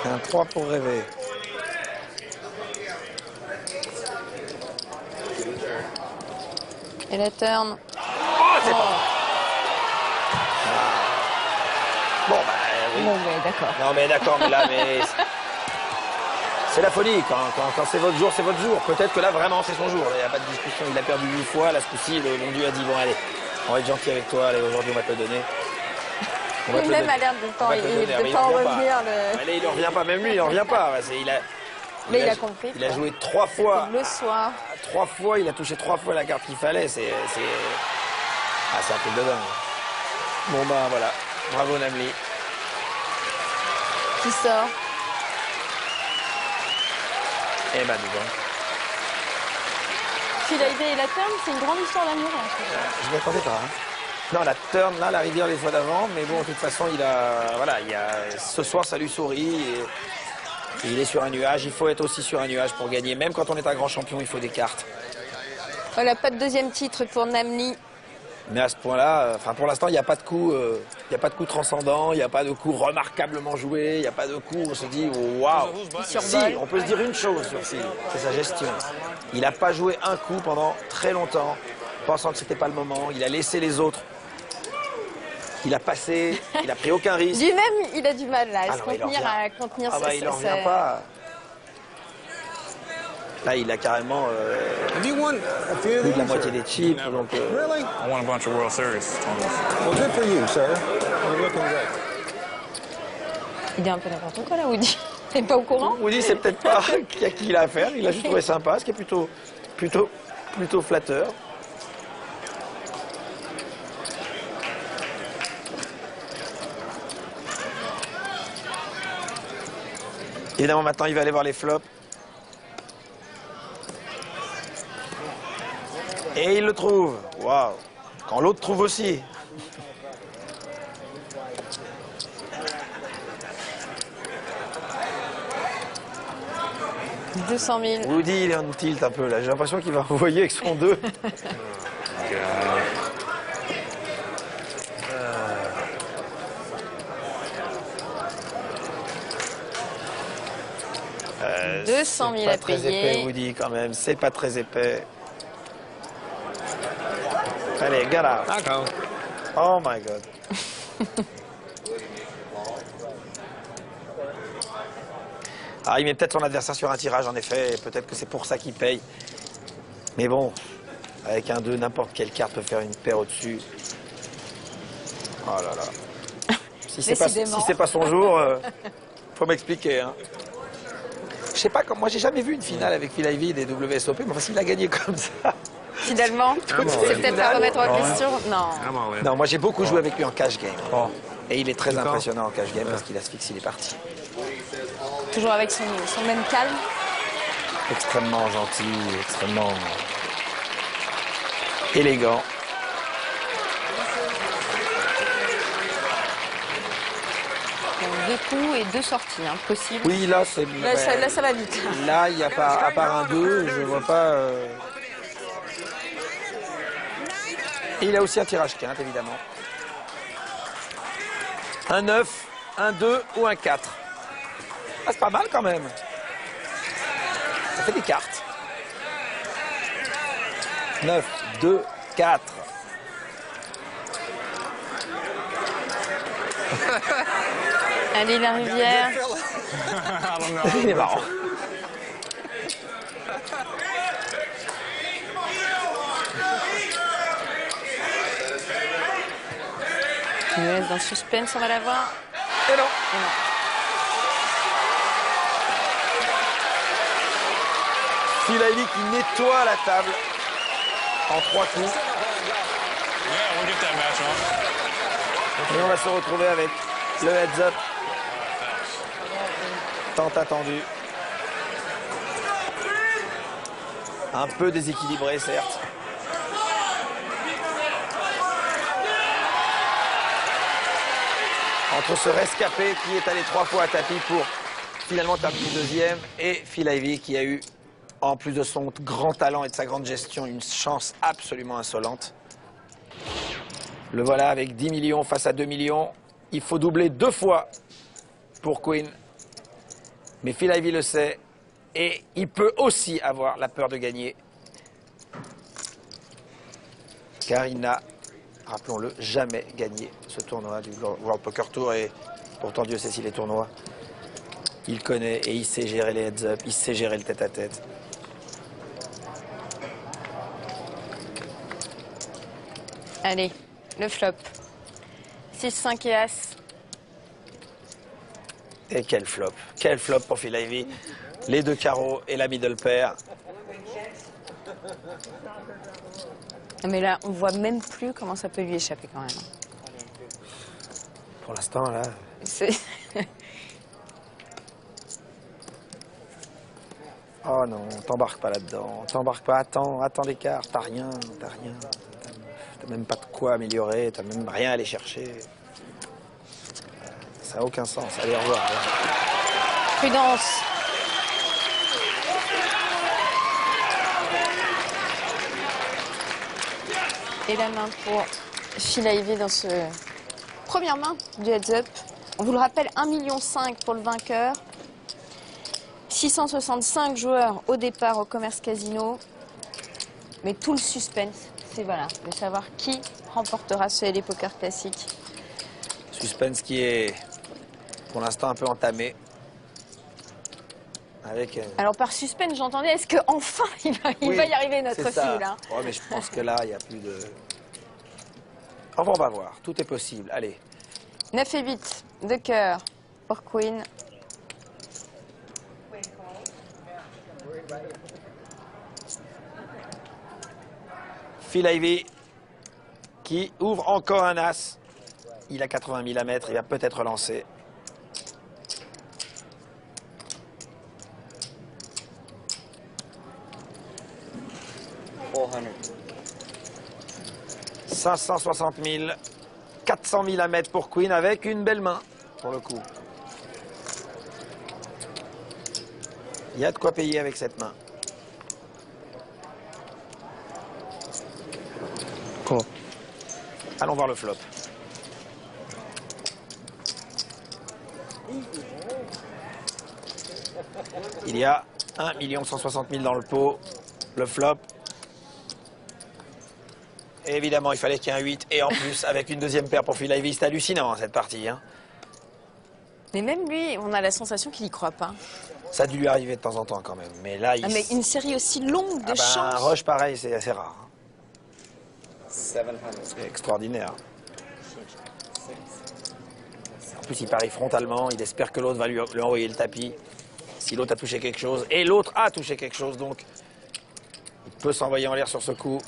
Un 3 pour rêver. Et la turn. Oh, c'est pas... Bon, bah oui. Bon, mais d'accord. Non, mais d'accord, mais là, mais... C'est la folie. Quand c'est votre jour, c'est votre jour. Peut-être que là, vraiment, c'est son jour. Il n'y a pas de discussion. Il a perdu 8 fois. Là, ce coup-ci, le bon Dieu a dit, bon, allez, on va être gentil avec toi. Allez, aujourd'hui, on va te le donner. Lui-même a l'air de pas en revenir. Allez, il ne revient pas. Même lui, il n'en revient pas. Mais il a compris. Il a joué 3 fois. Le soir. 3 fois, il a touché 3 fois la carte qu'il fallait. C'est un truc de dingue. Bon, ben voilà. Bravo, Namli. Qui sort. Eh ben, dis donc. Phil Ivey et la turn, c'est une grande histoire d'amour. Je ne m'y attendais pas. Hein. Non, la turn, là, la rivière les fois d'avant. Mais bon, de toute façon, ce soir, ça lui sourit. Et il est sur un nuage. Il faut être aussi sur un nuage pour gagner. Même quand on est un grand champion, il faut des cartes. Voilà, pas de deuxième titre pour Namli. Mais à ce point-là, pour l'instant, il n'y a pas de coup, transcendant, il n'y a pas de coup remarquablement joué, il n'y a pas de coup où on se dit waouh. Si, on peut se dire une chose sur Phil, c'est sa gestion. Il n'a pas joué un coup pendant très longtemps, pensant que c'était pas le moment. Il a laissé les autres. Il a passé, il a pris aucun risque. Lui-même, il a du mal là, à contenir il n'en revient pas. Là, il a carrément plus de la moitié des chips. Donc, I won a bunch of World Series. Well, good for you, sir. You're looking great. Il est un peu n'importe quoi là, Woody. Il n'est pas au courant. Woody, c'est peut-être pas à qui il a affaire. Il a juste trouvé sympa, ce qui est plutôt flatteur. Évidemment, maintenant, il va aller voir les flops. Et il le trouve. Waouh. Quand l'autre trouve aussi. « 200 000. » Woody, il est en tilt un peu là. J'ai l'impression qu'il va envoyer avec son 2. Euh, 200 000 à payer. C'est pas très épais, Woody, quand même. C'est pas très épais. Allez, get out. Oh my God. Ah, il met peut-être son adversaire sur un tirage, en effet. Peut-être que c'est pour ça qu'il paye. Mais bon, avec un 2, n'importe quelle carte peut faire une paire au-dessus. Oh là là. Si c'est pas son jour, faut m'expliquer. Hein. Je sais pas, moi j'ai jamais vu une finale avec Phil Ivey des WSOP, mais enfin, s'il a gagné comme ça. Finalement, c'est peut-être à remettre en question. Non. Non, moi j'ai beaucoup joué avec lui en cash game. Et il est très impressionnant en cash game parce qu'il asphyxie les parties. Toujours avec son même calme. Extrêmement gentil, extrêmement élégant. Donc 2 coups et 2 sorties, hein, possible. Oui, là, c'est... Là, ça va vite. Là, il y a pas, à part un 2, je vois pas... Et il a aussi un tirage quinte, évidemment. Un 9, un 2 ou un 4. Ah, c'est pas mal quand même. Ça fait des cartes. 9, 2, 4. Allez, la rivière. Il est marrant. Il nous laisse dans le suspense, on va la voir. Et non. Et non. Phil Ivey qui nettoie la table en 3 coups. we'll get that match on. Et on va se retrouver avec le heads-up tant attendu. Un peu déséquilibré, certes. Entre ce rescapé qui est allé 3 fois à tapis pour finalement terminer deuxième et Phil Ivey qui a eu, en plus de son grand talent et de sa grande gestion, une chance absolument insolente. Le voilà avec 10 millions face à 2 millions. Il faut doubler 2 fois pour Quinn. Mais Phil Ivey le sait et il peut aussi avoir la peur de gagner. Car il n'a, rappelons-le, jamais gagné ce tournoi du World Poker Tour. Et pourtant, Dieu sait si les tournois, il connaît et il sait gérer les heads-up, il sait gérer le tête-à-tête. Allez, le flop. 6, 5 et As. Et quel flop. Quel flop pour Phil Ivey. Les 2 carreaux et la middle pair. Mais là, on voit même plus comment ça peut lui échapper quand même. Pour l'instant, là... C'est... Oh non, t'embarques pas là-dedans. T'embarques pas, attends l'écart. T'as rien. T'as même pas de quoi améliorer, t'as même rien à aller chercher. Ça n'a aucun sens. Allez, au revoir. Prudence. Et la main pour Phil Ivey dans ce première main du heads-up. On vous le rappelle, 1,5 million pour le vainqueur. 665 joueurs au départ au Commerce Casino. Mais tout le suspense, c'est voilà, de savoir qui remportera ce LA Poker Classic. Suspense qui est pour l'instant un peu entamé. Avec... Alors par suspense, j'entendais, est-ce qu'enfin il va y arriver notre Phil hein. Oh, mais je pense que là, il n'y a plus de... Enfin, on va voir, tout est possible, allez. 9 et 8 de cœur pour Quinn. Phil Ivey qui ouvre encore un As. Il a 80 000 à mettre, il va peut-être relancer. « 560 000, 400 000 à mettre pour Quinn avec une belle main, pour le coup. Il y a de quoi payer avec cette main. Cool. Allons voir le flop. Il y a 1 160 000 dans le pot. Le flop. Et évidemment, il fallait qu'il y ait un 8. Et en plus, avec une deuxième paire pour Phil Ivey, c'est hallucinant cette partie. Hein. Mais même lui, on a la sensation qu'il n'y croit pas. Ça a dû lui arriver de temps en temps quand même. Mais là, mais une série aussi longue de chances. Un rush pareil, c'est assez rare. C'est extraordinaire. En plus, il parie frontalement. Il espère que l'autre va lui envoyer le tapis. Si l'autre a touché quelque chose. Et l'autre a touché quelque chose, donc il peut s'envoyer en l'air sur ce coup.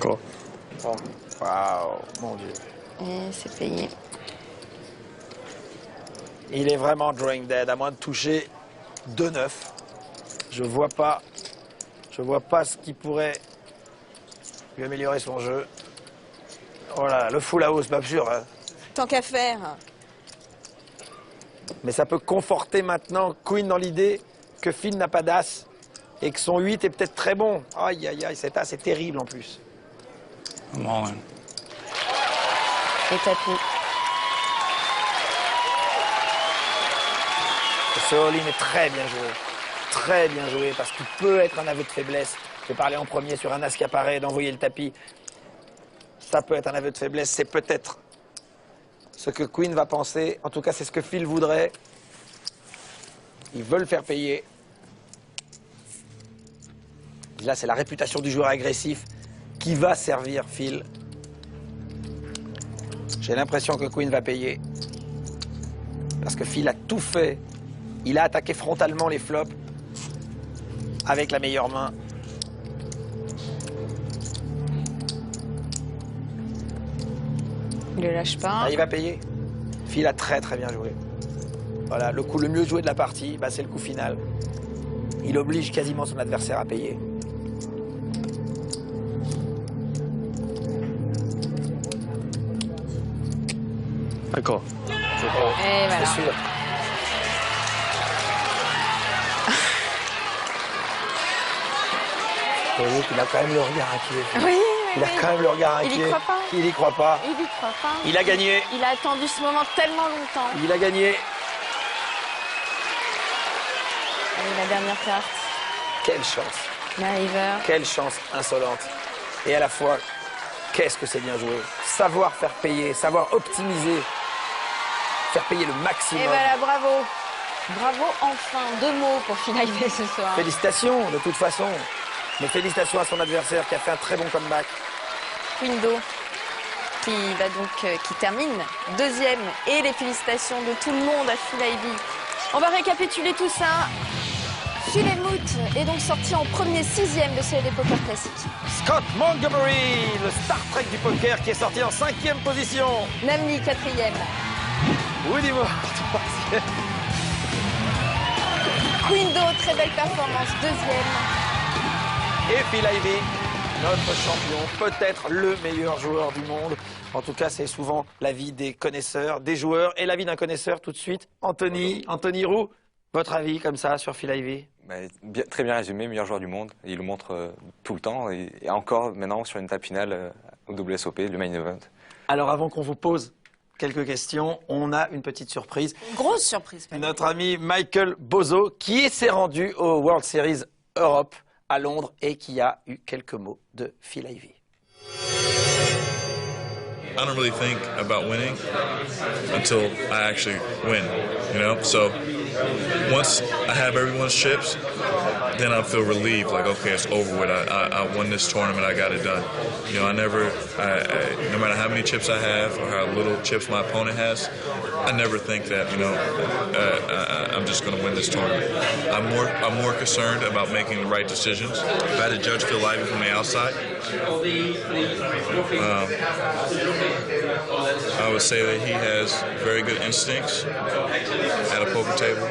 Cool. Oh. Waouh, mon Dieu. Et c'est payé. Il est vraiment drawing dead, à moins de toucher 2-9. Je vois pas ce qui pourrait lui améliorer son jeu. Oh là là, le full house, pas sûr. Hein. Tant qu'à faire. Mais ça peut conforter maintenant Quinn dans l'idée que Phil n'a pas d'as et que son 8 est peut-être très bon. Aïe, aïe, aïe, cet as est terrible en plus. I'm all in. Et tapis. Ce all-in est très bien joué. Très bien joué parce qu'il peut être un aveu de faiblesse. Je vais parler en premier sur un as qui apparaît, d'envoyer le tapis. Ça peut être un aveu de faiblesse. C'est peut-être ce que Quinn va penser. En tout cas, c'est ce que Phil voudrait. Ils veulent faire payer. Là, c'est la réputation du joueur agressif qui va servir Phil. J'ai l'impression que Quinn va payer. Parce que Phil a tout fait. Il a attaqué frontalement les flops avec la meilleure main. Il le lâche pas. Ah, il va payer. Phil a très très bien joué. Voilà, le coup le mieux joué de la partie, bah, c'est le coup final. Il oblige quasiment son adversaire à payer. D'accord. Et voilà. C'est sûr. Vous voyez qu'il a quand même le regard inquiet. Oui, Il a quand même le regard inquiet. Il y croit pas. Il y croit pas. Il y croit pas. Il a gagné. Il a attendu ce moment tellement longtemps. Il a gagné. Allez, la dernière carte. Quelle chance. La river. Quelle chance insolente. Et à la fois, qu'est-ce que c'est bien joué. Savoir faire payer, savoir optimiser. Faire payer le maximum. Et voilà, bravo. Bravo, enfin. 2 mots pour finaliser ce soir. Félicitations, de toute façon. Mais félicitations à son adversaire qui a fait un très bon comeback. Quindo, qui termine 2e. Et les félicitations de tout le monde à Phil Ivey. On va récapituler tout ça. Phil Hellmuth est donc sorti en premier 6e de CAD Poker Classic. Scott Montgomery, le Star Trek du poker qui est sorti en 5e position. Namli 4e. Woody Moore, 3e. Quindo, très belle performance, 2e. Et Phil Ivey, notre champion, peut-être le meilleur joueur du monde. En tout cas, c'est souvent l'avis des connaisseurs, des joueurs. Et l'avis d'un connaisseur, tout de suite, Anthony Roux, votre avis comme ça sur Phil Ivey? Très bien résumé, meilleur joueur du monde. Il le montre tout le temps. Et encore maintenant sur une table finale au WSOP, le main event. Alors avant qu'on vous pose quelques questions, on a une petite surprise. Une grosse surprise. Notre ami Michael Bozo, qui s'est rendu au World Series Europe à Londres et qui a eu quelques mots de Phil Ivey. I don't really think about winning until I actually win, you know? So once I have everyone's chips, then I feel relieved, like, okay, it's over with. I won this tournament, I got it done. You know, no matter how many chips I have or how little chips my opponent has, I never think that, you know, I'm just going to win this tournament. I'm more concerned about making the right decisions. If I had to judge Phil Ivey from the outside, I would say that he has very good instincts at a poker table.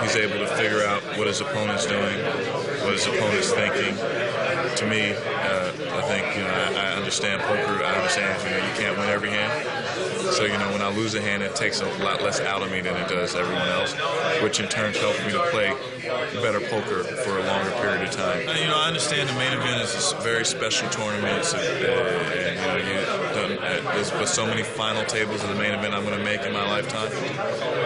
He's able to figure out what his opponent's doing, what his opponent's thinking. To me, I think, you know, I understand poker. I understand, you know, you can't win every hand. So, you know, when I lose a hand, it takes a lot less out of me than it does everyone else, which in turn helps me to play better poker for a longer period of time. You know, I understand the main event is a very special tournament, and you know, there's so many final tables of the main event I'm going to make in my lifetime.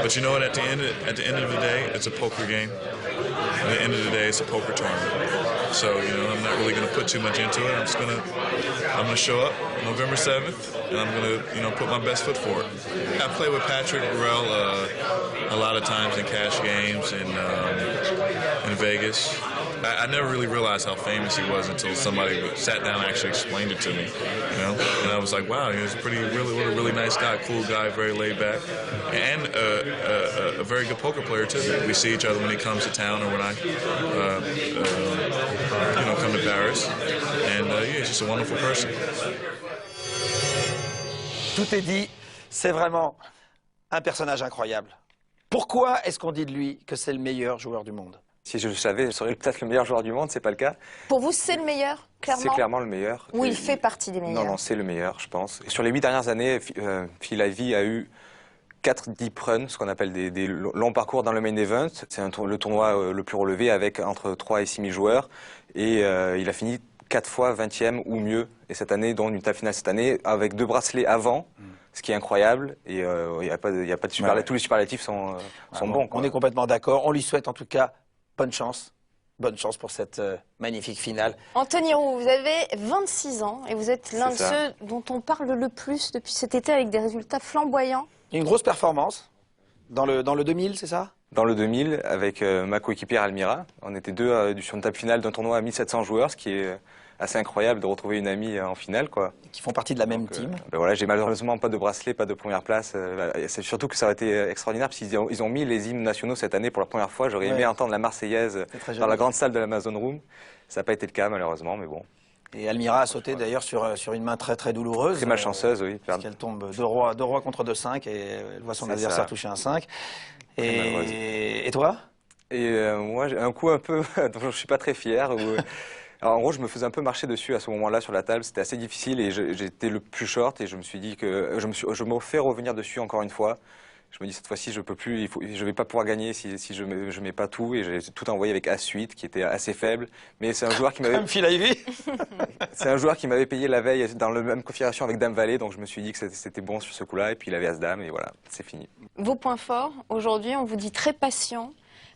But you know what? At the end of the day, it's a poker game. At the end of the day, it's a poker tournament. So, you know, I'm not really going to put too much into it. I'm going to show up November 7th, and I'm going to, you know, put my best foot forward. I played with Patrick Burrell a lot of times in cash games in Vegas. I never really realized how famous he was until somebody sat down and actually explained it to me, you know. And I was like, wow, he was a really nice guy, cool guy, very laid back, and a very good poker player too. We see each other when he comes to town or when I, you know, come to Paris, and yeah, he's just a wonderful person. Tout est dit, c'est vraiment un personnage incroyable. Pourquoi est-ce qu'on dit de lui que c'est le meilleur joueur du monde? Si je le savais, je serais peut-être le meilleur joueur du monde, c'est pas le cas. Pour vous, c'est le meilleur, clairement? C'est clairement le meilleur. Ou il fait partie des meilleurs? Non, c'est le meilleur, je pense. Et sur les 8 dernières années, Phil Ivey a eu 4 deep runs, ce qu'on appelle des longs parcours dans le main event. C'est le tournoi le plus relevé avec entre 3 et 6 000 joueurs. Et il a fini 4 fois 20e ou mieux. Et cette année, dont une table finale cette année, avec 2 bracelets avant. Ce qui est incroyable, et il n'y a pas de superlatif. Tous les superlatifs sont bons. On est complètement d'accord. On lui souhaite en tout cas bonne chance. Bonne chance pour cette magnifique finale. Anthony Roux, vous avez 26 ans et vous êtes l'un de ceux dont on parle le plus depuis cet été avec des résultats flamboyants. Une grosse performance dans le 2000, c'est ça? Dans le 2000, avec ma coéquipière Almira. On était deux sur une table finale d'un tournoi à 1700 joueurs, ce qui est assez incroyable de retrouver une amie en finale, quoi. Qui font partie de la même team. Ben voilà, j'ai malheureusement pas de bracelet, pas de première place. C'est surtout que ça aurait été extraordinaire parce qu'ils ont mis les hymnes nationaux cette année pour la première fois. J'aurais aimé entendre la Marseillaise dans la grande salle de l'Amazon Room. Ça n'a pas été le cas malheureusement, mais bon. Et Almira a sauté d'ailleurs sur une main très très douloureuse. Très malchanceuse, oui. Parce qu'elle tombe 2 rois contre 2-5 et elle voit son adversaire toucher un 5. Et toi? Moi, j'ai un coup un peu dont je ne suis pas très fier. Alors, en gros, je me faisais un peu marcher dessus à ce moment-là sur la table. C'était assez difficile et j'étais le plus short et je me suis dit que je me fais revenir dessus encore une fois. Je me dis cette fois-ci, je peux plus, je vais pas pouvoir gagner si je mets pas tout et j'ai tout envoyé avec As-8 qui était assez faible. Mais c'est un joueur qui m'avait. Comme Phil Ivey. C'est un joueur qui m'avait payé la veille dans la même configuration avec Dame Valet, donc je me suis dit que c'était bon sur ce coup-là et puis il avait As-Dame et voilà, c'est fini. Vos points forts aujourd'hui, on vous dit très patient,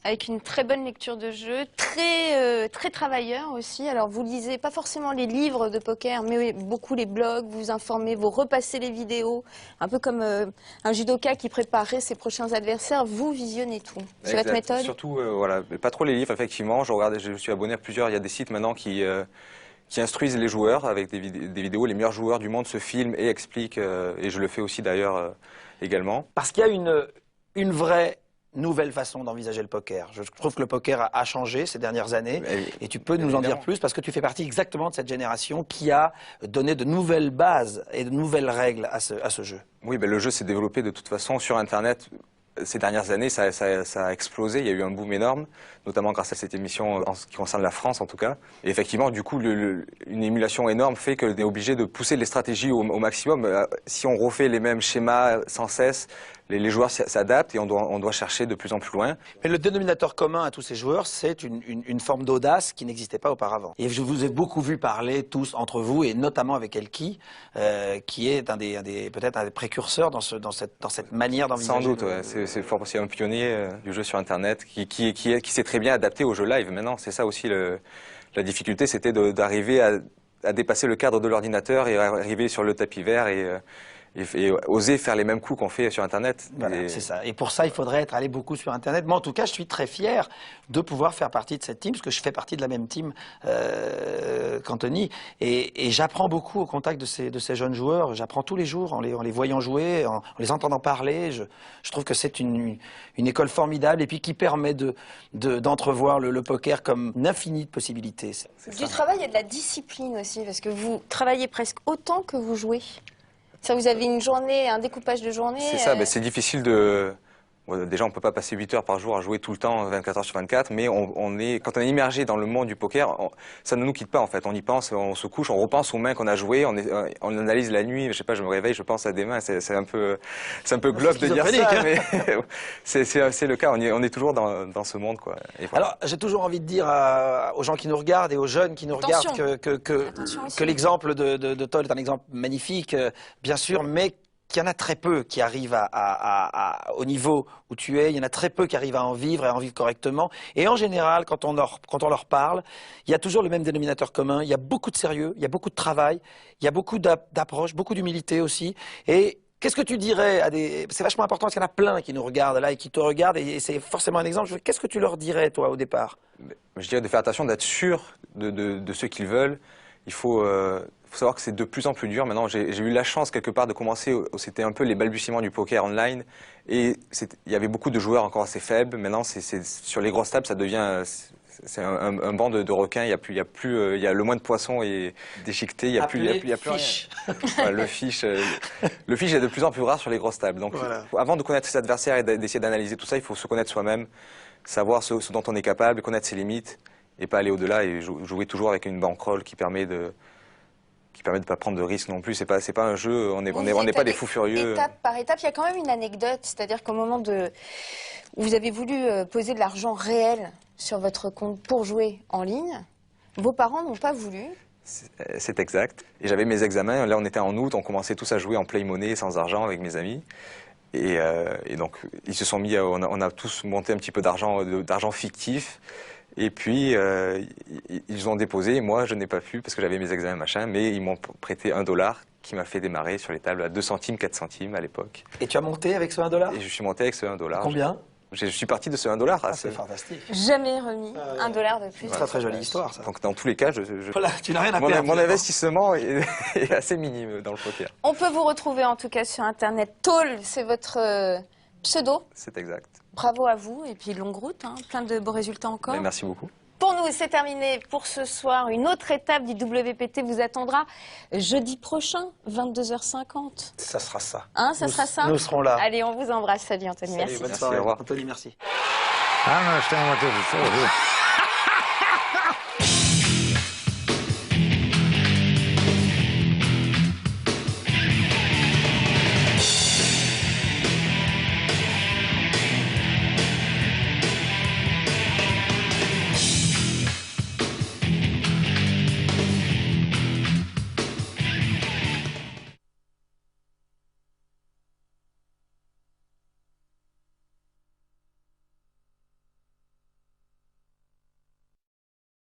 avec une très bonne lecture de jeu, très travailleur aussi. Alors vous lisez pas forcément les livres de poker, mais beaucoup les blogs, vous informez, vous repassez les vidéos, un peu comme un judoka qui préparait ses prochains adversaires, vous visionnez tout. C'est votre méthode? Surtout, voilà, pas trop les livres, effectivement. Je suis abonné à plusieurs, il y a des sites maintenant qui instruisent les joueurs avec des vidéos. Les meilleurs joueurs du monde se filment et expliquent, et je le fais aussi d'ailleurs également. Parce qu'il y a une vraie nouvelle façon d'envisager le poker. Je trouve que le poker a changé ces dernières années et tu peux nous en dire plus parce que tu fais partie exactement de cette génération qui a donné de nouvelles bases et de nouvelles règles à ce jeu. Oui, le jeu s'est développé de toute façon sur Internet. Ces dernières années, ça a explosé, il y a eu un boom énorme, notamment grâce à cette émission en ce qui concerne la France en tout cas. Et effectivement, du coup, une émulation énorme fait qu'on est obligé de pousser les stratégies au maximum. Si on refait les mêmes schémas sans cesse, les joueurs s'adaptent et on doit chercher de plus en plus loin. Mais le dénominateur commun à tous ces joueurs, c'est une forme d'audace qui n'existait pas auparavant. Et je vous ai beaucoup vu parler tous entre vous, et notamment avec Elki, qui est peut-être un des précurseurs dans cette manière d'envisager. Sans doute, ouais. C'est fort possible, un pionnier du jeu sur Internet qui s'est très bien adapté au jeu live. Maintenant, c'est ça aussi la difficulté, c'était d'arriver à dépasser le cadre de l'ordinateur et arriver sur le tapis vert et oser faire les mêmes coups qu'on fait sur Internet. Voilà, c'est ça. Et pour ça, il faudrait être allé beaucoup sur Internet. Moi, en tout cas, je suis très fier de pouvoir faire partie de cette team, parce que je fais partie de la même team qu'Anthony. Et j'apprends beaucoup au contact de ces jeunes joueurs. J'apprends tous les jours en les voyant jouer, en les entendant parler. Je trouve que c'est une école formidable et puis qui permet d'entrevoir le poker comme une infinie de possibilités. Du travail et de la discipline aussi, parce que vous travaillez presque autant que vous jouez. Ça, vous avez une journée, un découpage de journée. C'est ça, c'est difficile de. Déjà, on peut pas passer 8 heures par jour à jouer tout le temps, 24 heures sur 24, mais quand on est immergé dans le monde du poker, ça ne nous quitte pas en fait. On y pense, on se couche, on repense aux mains qu'on a jouées, on analyse la nuit. Je sais pas, je me réveille, je pense à des mains. C'est un peu glauque de dire ça, mais c'est le cas. On est toujours dans ce monde, quoi. Et voilà. Alors, j'ai toujours envie de dire aux gens qui nous regardent et aux jeunes qui nous regardent que l'exemple de Toll est un exemple magnifique, bien sûr, mais qu'il y en a très peu qui arrivent au niveau où tu es, il y en a très peu qui arrivent à en vivre et à en vivre correctement. Et en général, quand on leur parle, il y a toujours le même dénominateur commun, il y a beaucoup de sérieux, il y a beaucoup de travail, il y a beaucoup d'approche, beaucoup d'humilité aussi. Et qu'est-ce que tu dirais c'est vachement important parce qu'il y en a plein qui nous regardent là et qui te regardent et c'est forcément un exemple. Qu'est-ce que tu leur dirais, toi, au départ? Je dirais de faire attention, d'être sûr de ce qu'ils veulent. Il faut savoir que c'est de plus en plus dur. Maintenant, j'ai eu la chance quelque part de commencer, c'était un peu les balbutiements du poker online. Et il y avait beaucoup de joueurs encore assez faibles. Maintenant, sur les grosses tables, ça devient... C'est un banc de requins. Il y a le moins de poissons et déchiquetés. Il y a plus rien. Voilà, le fiche est de plus en plus rare sur les grosses tables. Donc, voilà. Avant de connaître ses adversaires et d'essayer d'analyser tout ça, il faut se connaître soi-même, savoir ce dont on est capable, connaître ses limites et pas aller au-delà et jouer toujours avec une bankroll qui permet de pas prendre de risques non plus. C'est pas un jeu. On n'est pas des fous furieux. Étape par étape, il y a quand même une anecdote, c'est-à-dire qu'au moment où vous avez voulu poser de l'argent réel sur votre compte pour jouer en ligne, vos parents n'ont pas voulu. C'est exact. Et j'avais mes examens. Là, on était en août. On commençait tous à jouer en play money sans argent avec mes amis. Et donc, ils se sont mis. On a tous monté un petit peu d'argent fictif. Et puis, ils ont déposé, et moi, je n'ai pas pu, parce que j'avais mes examens, machin, mais ils m'ont prêté $1 qui m'a fait démarrer sur les tables à 2 centimes, 4 centimes à l'époque. Et tu as monté avec ce $1? Et je suis monté avec ce $1. Combien? Je suis parti de ce $1. C'est fantastique. Jamais remis $1 de plus. Très très jolie histoire, ça. Donc dans tous les cas, voilà, tu n'as rien à perdre. Mon investissement est assez minime dans le poker. On peut vous retrouver en tout cas sur Internet. Toll, c'est votre pseudo. C'est exact. Bravo à vous et puis longue route, hein, plein de beaux résultats encore. Mais merci beaucoup. Pour nous, c'est terminé pour ce soir. Une autre étape du WPT vous attendra jeudi prochain, 22h50. Ça sera ça. Hein, ça sera ça? Nous serons là. Allez, on vous embrace. Salut Anthony, merci. Bonne soirée. Anthony, merci. I don't understand what this is for here.